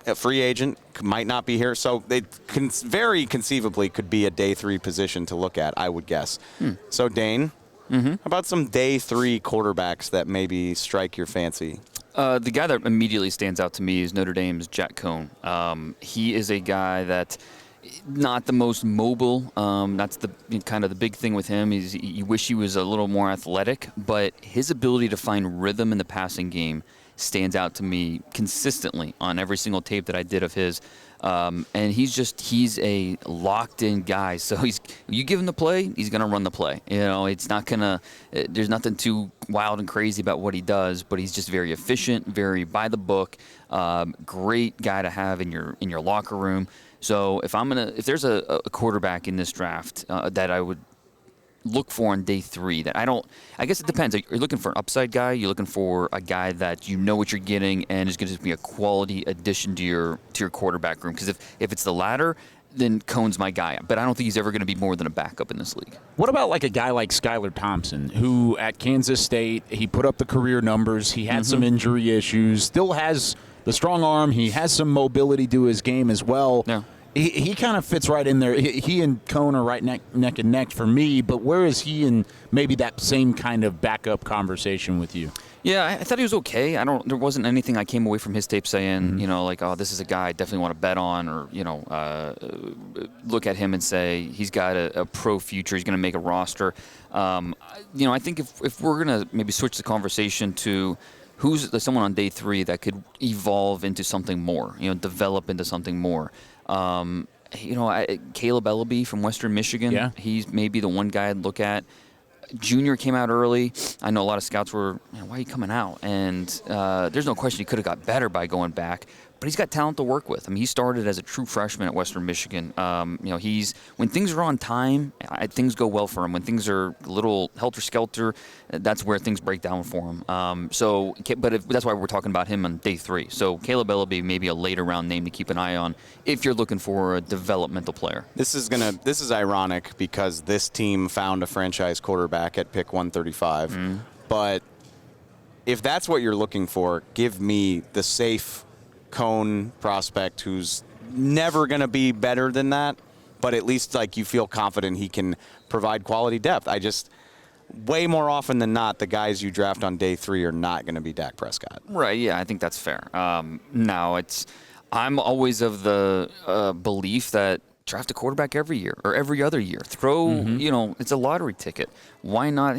a free agent, might not be here. So they very conceivably could be a day 3 position to look at, I would guess. So, Dane, how about some day 3 quarterbacks that maybe strike your fancy? The guy that immediately stands out to me is Notre Dame's Jack Cohn. He is a guy that not the most mobile. That's the kind of the big thing with him. Is you wish he was a little more athletic, but his ability to find rhythm in the passing game stands out to me consistently on every single tape that I did of his. And he's a locked-in guy. So you give him the play, he's going to run the play. It's not going to – there's nothing too wild and crazy about what he does, but he's just very efficient, very by the book, great guy to have in your locker room. So if there's a quarterback in this draft that I would look for on day 3 that I guess it depends. Are you looking for an upside guy? You're looking for a guy that you know what you're getting and is going to be a quality addition to your quarterback room? Because if it's the latter, then Cohn's my guy. But I don't think he's ever going to be more than a backup in this league. What about like a guy like Skylar Thompson, who at Kansas State, he put up the career numbers. He had some injury issues, still has the strong arm. He has some mobility to his game as well. Yeah. He kind of fits right in there. He and Cohn are right neck and neck for me, but where is he in maybe that same kind of backup conversation with you? Yeah, I thought he was okay. There wasn't anything I came away from his tape saying, this is a guy I definitely want to bet on, or, look at him and say he's got a pro future, he's going to make a roster. I think if we're going to maybe switch the conversation to who's someone on day 3 that could evolve into something more, develop into something more. Caleb Ellaby from Western Michigan, he's maybe the one guy I'd look at. Junior came out early. I know a lot of scouts were, why are you coming out? And there's no question he could have got better by going back. But he's got talent to work with. I mean, he started as a true freshman at Western Michigan. When things are on time, things go well for him. When things are a little helter-skelter, that's where things break down for him. That's why we're talking about him on day 3. So Caleb Ellaby may be a later round name to keep an eye on if you're looking for a developmental player. This is ironic because this team found a franchise quarterback at pick 135. But if that's what you're looking for, give me the safe Cohn prospect who's never going to be better than that, but at least you feel confident he can provide quality depth. Way more often than not, the guys you draft on day 3 are not going to be Dak Prescott. Right, yeah, I think that's fair. I'm always of the belief that draft a quarterback every year or every other year. It's a lottery ticket. Why not,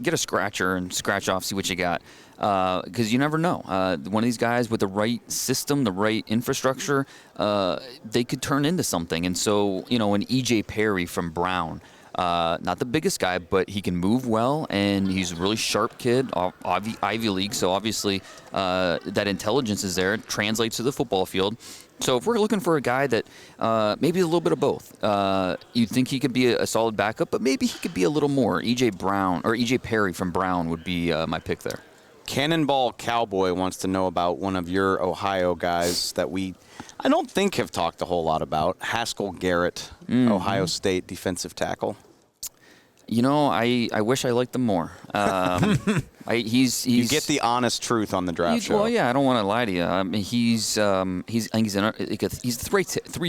get a scratcher and scratch off, see what you got. Because you never know. One of these guys with the right system, the right infrastructure, they could turn into something. And so, an E.J. Perry from Brown, not the biggest guy, but he can move well, and he's a really sharp kid, Ivy League, so obviously that intelligence is there. It translates to the football field. So if we're looking for a guy that maybe a little bit of both, you'd think he could be a solid backup, but maybe he could be a little more. E.J. Perry from Brown would be my pick there. Cannonball Cowboy wants to know about one of your Ohio guys that I don't think have talked a whole lot about, Haskell Garrett, Ohio State defensive tackle. I wish I liked him more. He's you get the honest truth on the draft show. Well, yeah, I don't want to lie to you. I mean, he's three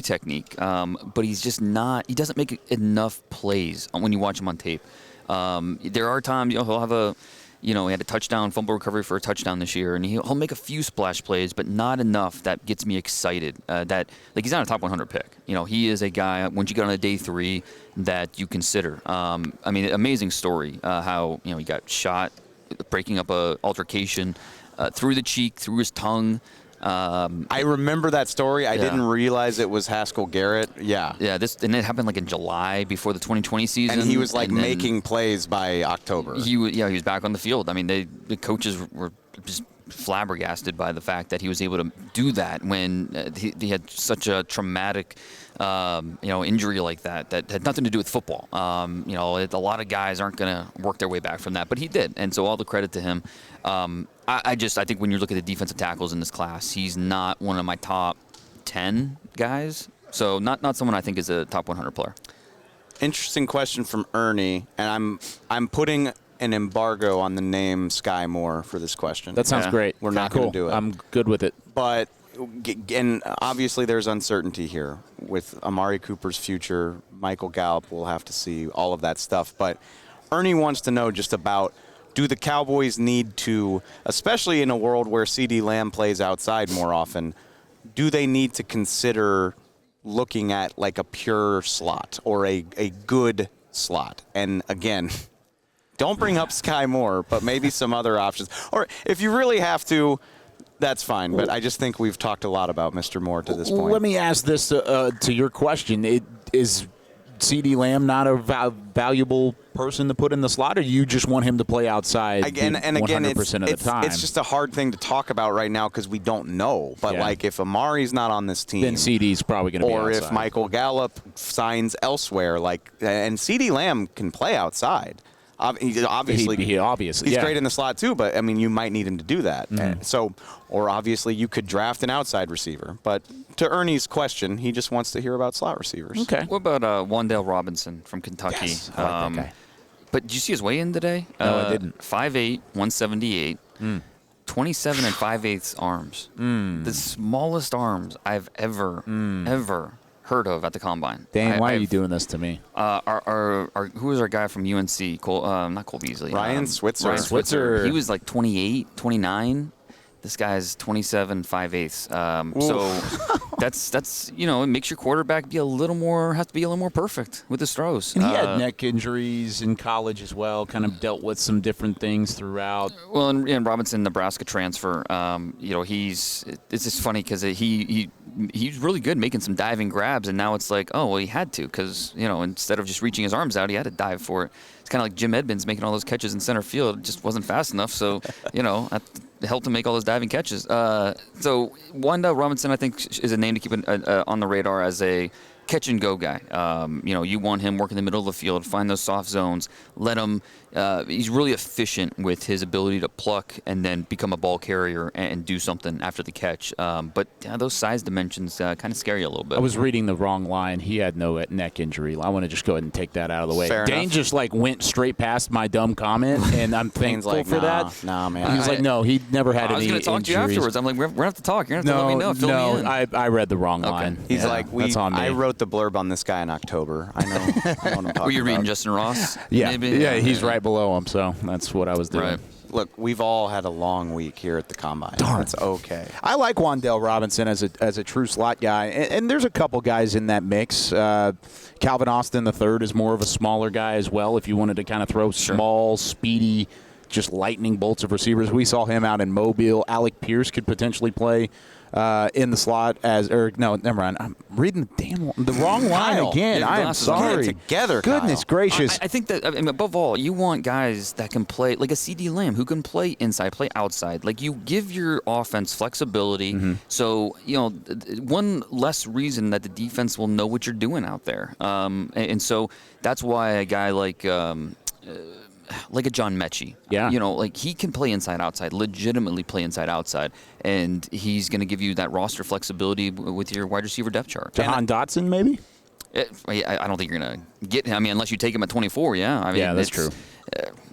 technique, but he's just not. He doesn't make enough plays when you watch him on tape. There are times he'll have he had a touchdown, fumble recovery for a touchdown this year, and he'll make a few splash plays, but not enough that gets me excited. He's not a top 100 pick. He is a guy, once you get on a day 3, that you consider. Amazing story, how, he got shot, breaking up a altercation, through the cheek, through his tongue. I remember that story. I didn't realize it was Haskell Garrett. Yeah. Yeah, and it happened in July before the 2020 season. And he was making plays by October. He was back on the field. I mean, the coaches were just flabbergasted by the fact that he was able to do that when he had such a traumatic, injury like that had nothing to do with football. A lot of guys aren't going to work their way back from that, but he did, and so all the credit to him. I think when you look at the defensive tackles in this class, he's not one of my top 10 guys. So not someone I think is a top 100 player. Interesting question from Ernie, and I'm putting an embargo on the name Sky Moore for this question. That sounds great. We're not going to do it. I'm good with it. But, and obviously there's uncertainty here with Amari Cooper's future. Michael Gallup, we'll have to see all of that stuff. But Ernie wants to know just about, do the Cowboys need to, especially in a world where CeeDee Lamb plays outside more often, do they need to consider looking at like a pure slot or a good slot? And again, don't bring up Sky Moore, but maybe some other options. Or if you really have to, that's fine. But I just think we've talked a lot about Mr. Moore to this point. Let me ask this to your question. Is CeeDee Lamb not a valuable person to put in the slot, or you just want him to play outside again, 100% of the time? It's just a hard thing to talk about right now because we don't know. But, if Amari's not on this team. Then CeeDee's probably going to be outside. Or if Michael Gallup signs elsewhere. And CeeDee Lamb can play outside. Obviously, he's great in the slot too, but, you might need him to do that. Or obviously you could draft an outside receiver. But to Ernie's question, he just wants to hear about slot receivers. Okay. What about Wandel Robinson from Kentucky? Yes, I like that guy. But did you see his weigh-in today? No, I didn't. 5'8", 178, 27 and 5/8 arms. The smallest arms I've ever heard of at the combine. Dan, why are you doing this to me? Who was our guy from UNC? Not Cole Beasley. Ryan Switzer. Ryan Switzer. He was like 28, 29. This guy's 27, 5/8. So that's it makes your quarterback have to be a little more perfect with his throws. And he had neck injuries in college as well, kind of dealt with some different things throughout. Well, and Robinson, Nebraska transfer, it's just funny because he's really good making some diving grabs, and now it's like, oh, well, he had to because, instead of just reaching his arms out, he had to dive for it. It's kind of like Jim Edmonds making all those catches in center field. It just wasn't fast enough, so, helped him make all those diving catches. So Wanda Robinson, I think, is a name to keep on the radar as a catch-and-go guy. You want him working the middle of the field, find those soft zones, let him he's really efficient with his ability to pluck and then become a ball carrier and do something after the catch. But those size dimensions kind of scare you a little bit. I was reading the wrong line. He had no neck injury. I want to just go ahead and take that out of the way. Fair Dane enough. just went straight past my dumb comment, and I'm thankful for that. Nah, man. He was like, no, he never had any injuries. I was going to talk to you afterwards. I'm like, we're going to have to talk. You're going to have to let me know. Fill me in. I read the wrong line. He's like, that's on me. I wrote the blurb on this guy in October. I know what I'm talking Were you reading about. Justin Ross? Yeah, maybe? yeah, he's right below him, so that's what I was doing. Right. Look, we've all had a long week here at the Combine. Darn. It's okay. I like Wandel Robinson as a true slot guy, and there's a couple guys in that mix. Calvin Austin III is more of a smaller guy as well. If you wanted to kind of throw small, speedy, just lightning bolts of receivers, we saw him out in Mobile. Alec Pierce could potentially play in the slot no, never mind. I'm reading the wrong line again. I am sorry. Get it together, Goodness Kyle. gracious. I think that above all, you want guys that can play like a CeeDee Lamb who can play inside, play outside. Like you give your offense flexibility. Mm-hmm. So one less reason that the defense will know what you're doing out there. And so that's why a guy like a John Mechie. Yeah. He can play inside, outside, legitimately play inside, outside, and he's going to give you that roster flexibility with your wide receiver depth chart. Jahan Dotson, maybe? I don't think you're going to get him. Unless you take him at 24, yeah. That's true.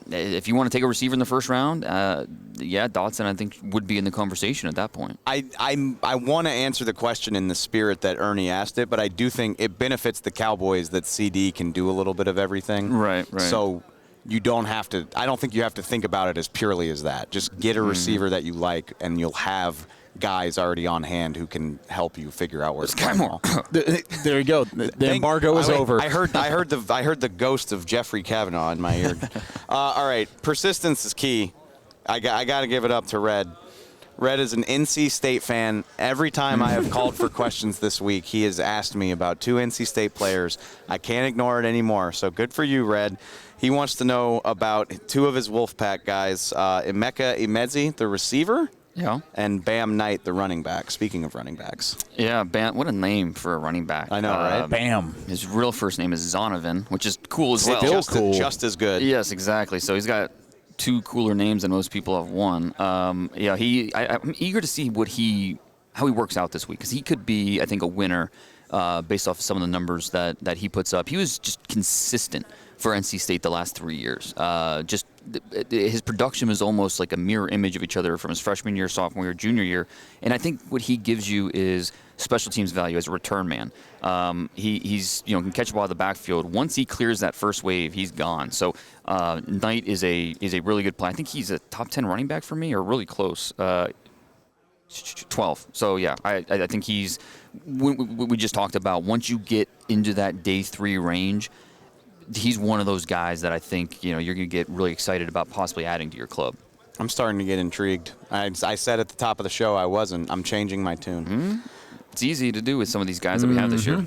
If you want to take a receiver in the first round, Dotson, I think, would be in the conversation at that point. I want to answer the question in the spirit that Ernie asked it, but I do think it benefits the Cowboys that CD can do a little bit of everything. Right. So you don't have to – I don't think you have to think about it as purely as that. Just get a receiver that you like, and you'll have guys already on hand who can help you figure out where to play more. There you go. The embargo is over. I heard the ghost of Jeffrey Kavanaugh in my ear. All right, persistence is key. I got to give it up to Red. Red is an NC State fan. Every time I have called for questions this week, he has asked me about two NC State players. I can't ignore it anymore, so good for you, Red. He wants to know about two of his Wolfpack guys, Emeka Emezi, the receiver, Yeah. And Bam Knight, the running back. Speaking of running backs. Yeah, Bam. What a name for a running back. I know, right? Bam. His real first name is Zonovan, which is cool as well. Still Just as good. Yes, exactly. So he's got 2 cooler names than most people have one. I'm eager to see how he works out this week, because he could be, I think, a winner based off of some of the numbers that he puts up. He was just consistent for NC State the last 3 years. His production was almost like a mirror image of each other from his freshman year, sophomore year, junior year. And I think what he gives you is special teams value as a return man. He's can catch a ball out of the backfield. Once he clears that first wave, he's gone. So Knight is a really good play. I think he's a top 10 running back for me, or really close. 12. So yeah, I think he's. We just talked about, once you get into that day 3 range, he's one of those guys that I think you're going to get really excited about possibly adding to your club. I'm starting to get intrigued. I said at the top of the show I wasn't. I'm changing my tune. Mm-hmm. It's easy to do with some of these guys that we have this year.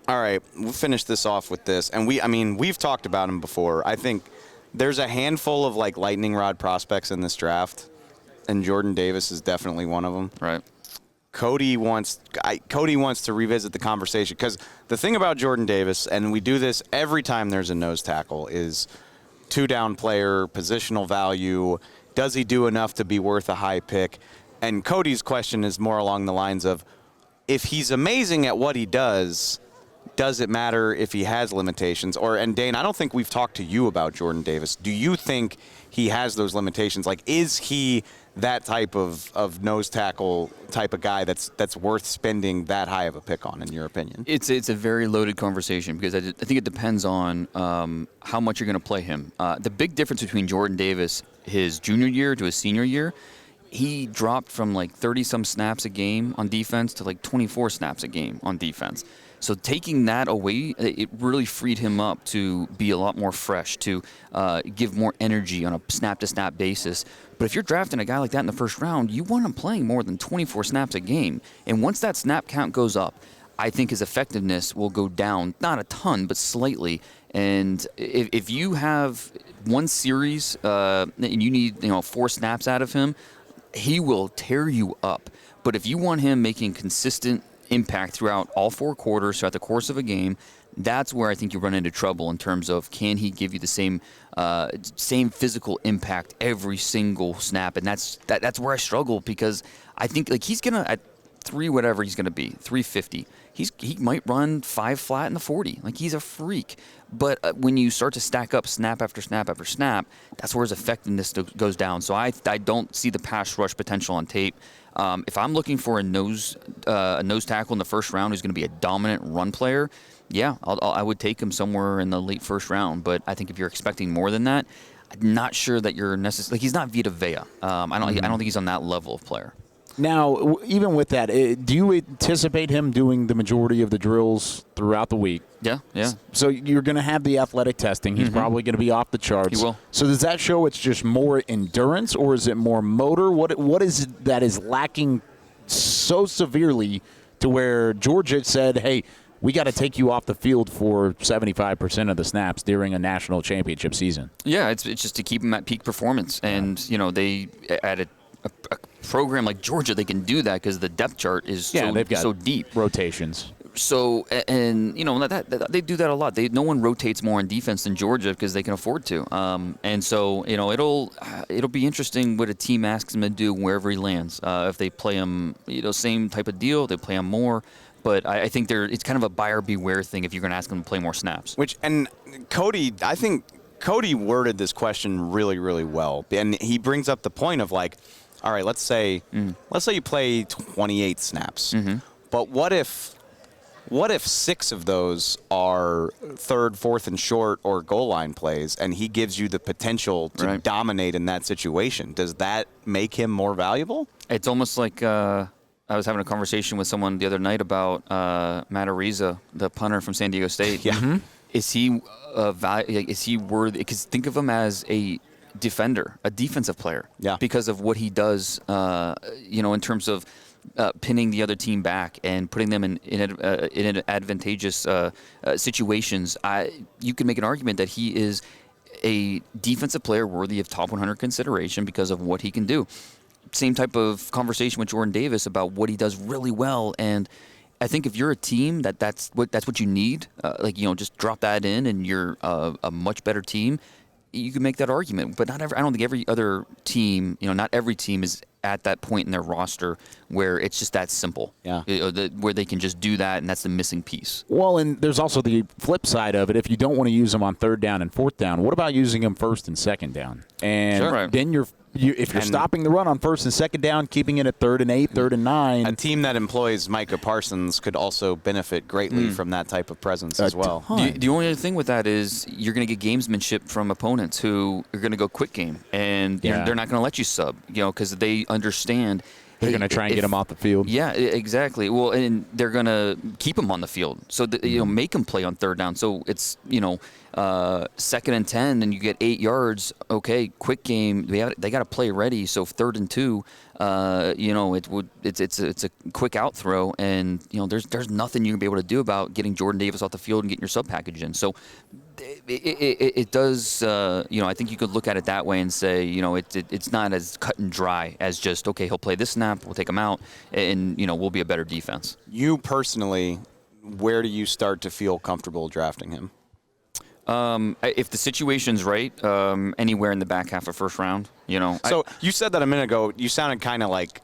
All right, we'll finish this off with this. And we've talked about him before. I think there's a handful of lightning rod prospects in this draft, and Jordan Davis is definitely one of them. Right. Cody wants to revisit the conversation, because the thing about Jordan Davis, and we do this every time there's a nose tackle, is 2-down player, positional value. Does he do enough to be worth a high pick? And Cody's question is more along the lines of, if he's amazing at what he does it matter if he has limitations? And Dane, I don't think we've talked to you about Jordan Davis. Do you think he has those limitations? Is he that type of nose tackle type of guy that's worth spending that high of a pick on, in your opinion? It's a very loaded conversation, because I think it depends on how much you're going to play him. The big difference between Jordan Davis, his junior year to his senior year, he dropped from 30-some snaps a game on defense to 24 snaps a game on defense. So taking that away, it really freed him up to be a lot more fresh, to give more energy on a snap-to-snap basis. But if you're drafting a guy like that in the first round, you want him playing more than 24 snaps a game. And once that snap count goes up, I think his effectiveness will go down, not a ton, but slightly. And if you have one series and you need 4 snaps out of him, he will tear you up. But if you want him making consistent impact throughout all 4 quarters, throughout the course of a game, that's where I think you run into trouble in terms of, can he give you the same physical impact every single snap? And that's where I struggle, because I think he's gonna, at 3 whatever he's gonna be, 350, he might run 5 flat in the 40. He's a freak. But when you start to stack up snap after snap after snap, that's where his effectiveness goes down. So I don't see the pass rush potential on tape. If I'm looking for a nose tackle in the first round who's going to be a dominant run player, yeah, I would take him somewhere in the late first round. But I think if you're expecting more than that, I'm not sure that you're necessarily. He's not Vita Vea. I don't think he's on that level of player. Now, even with that, do you anticipate him doing the majority of the drills throughout the week? Yeah. So you're going to have the athletic testing. He's probably going to be off the charts. He will. So does that show it's just more endurance, or is it more motor? What is it that is lacking so severely to where Georgia said, hey, we got to take you off the field for 75% of the snaps during a national championship season? Yeah, it's just to keep him at peak performance. And, they added a program like Georgia, they can do that because the depth chart is they've got so deep. Rotations. So, and that they do that a lot. No one rotates more on defense than Georgia because they can afford to. And so, it'll be interesting what a team asks him to do wherever he lands. If they play him, same type of deal, they play him more. But I think it's kind of a buyer beware thing if you're going to ask him to play more snaps. I think Cody worded this question really, really well. And he brings up the point of all right, let's say you play 28 snaps. Mm-hmm. But what if 6 of those are 3rd, 4th, and short or goal line plays, and he gives you the potential to dominate in that situation? Does that make him more valuable? It's almost like I was having a conversation with someone the other night about Matt Ariza, the punter from San Diego State. Yeah. Mm-hmm. Is he worthy? Because think of him as a defender, a defensive player. Yeah. Because of what he does, in terms of pinning the other team back and putting them in advantageous situations. You can make an argument that he is a defensive player worthy of top 100 consideration because of what he can do. same type of conversation with Jordan Davis about what he does really well. And I think if you're a team that's what you need, just drop that in and you're a much better team, you can make that argument. But I don't think every other team, not every team is at that point in their roster where it's just that simple. Yeah. Where they can just do that, and that's the missing piece. Well, and there's also the flip side of it. If you don't want to use them on 3rd down and 4th down, what about using them 1st and 2nd down? And then if you're stopping the run on 1st and 2nd down, keeping it at 3rd and 8, 3rd and 9. A team that employs Micah Parsons could also benefit greatly from that type of presence as well. The only other thing with that is you're going to get gamesmanship from opponents who are going to go quick game, and they're not going to let you sub, because they understand. They're going to try and get him off the field. Yeah, exactly. Well, and they're going to keep him on the field. So, make him play on 3rd down. So it's, 2nd and 10, and you get 8 yards. Okay, quick game. They got to play ready. So 3rd and 2, it's a quick out throw, and there's nothing you're gonna be able to do about getting Jordan Davis off the field and getting your sub package in. So it does. I think you could look at it that way and say, it's not as cut and dry as just he'll play this snap, we'll take him out, and we'll be a better defense. You personally, where do you start to feel comfortable drafting him? If the situation's right, anywhere in the back half of 1st round, So you said that a minute ago. You sounded kind of like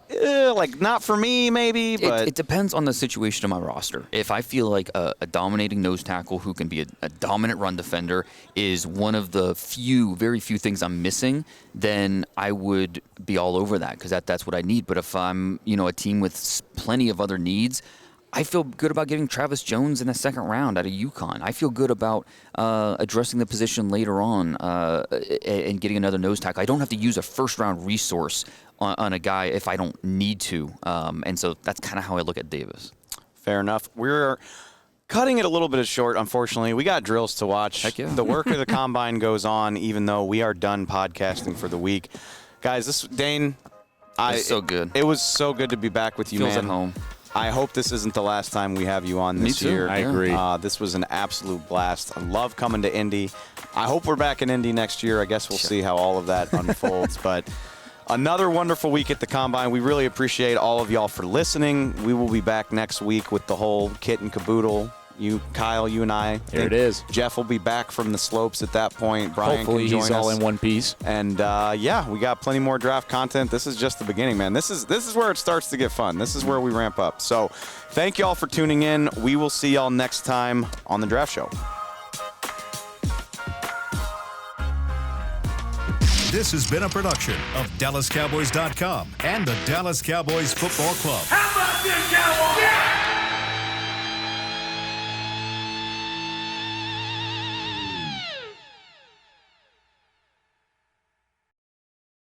not for me, maybe. But it depends on the situation of my roster. If I feel like a dominating nose tackle who can be a dominant run defender is one of the very few things I'm missing, then I would be all over that because that's what I need. But if I'm, a team with plenty of other needs, I feel good about getting Travis Jones in the 2nd round out of UConn. I feel good about addressing the position later on and getting another nose tackle. I don't have to use a 1st-round resource on a guy if I don't need to. And so that's kind of how I look at Davis. Fair enough. We're cutting it a little bit short, unfortunately. We got drills to watch. Heck yeah. The work of the Combine goes on, even though we are done podcasting for the week. Guys, Dane, it's so good. It was so good to be back with you, Feels man. at home. I hope this isn't the last time we have you on this year. I agree. This was an absolute blast. I love coming to Indy. I hope we're back in Indy next year. I guess we'll see how all of that unfolds. But another wonderful week at the Combine. We really appreciate all of y'all for listening. We will be back next week with the whole kit and caboodle. You, Kyle, you and I. There it is. Jeff will be back from the slopes at that point. Brian Hopefully can join he's us. all in one piece. And we got plenty more draft content. This is just the beginning, man. This is where it starts to get fun. This is where we ramp up. So thank y'all for tuning in. We will see y'all next time on the Draft Show. This has been a production of DallasCowboys.com and the Dallas Cowboys Football Club. How about this, Cowboys? Yeah!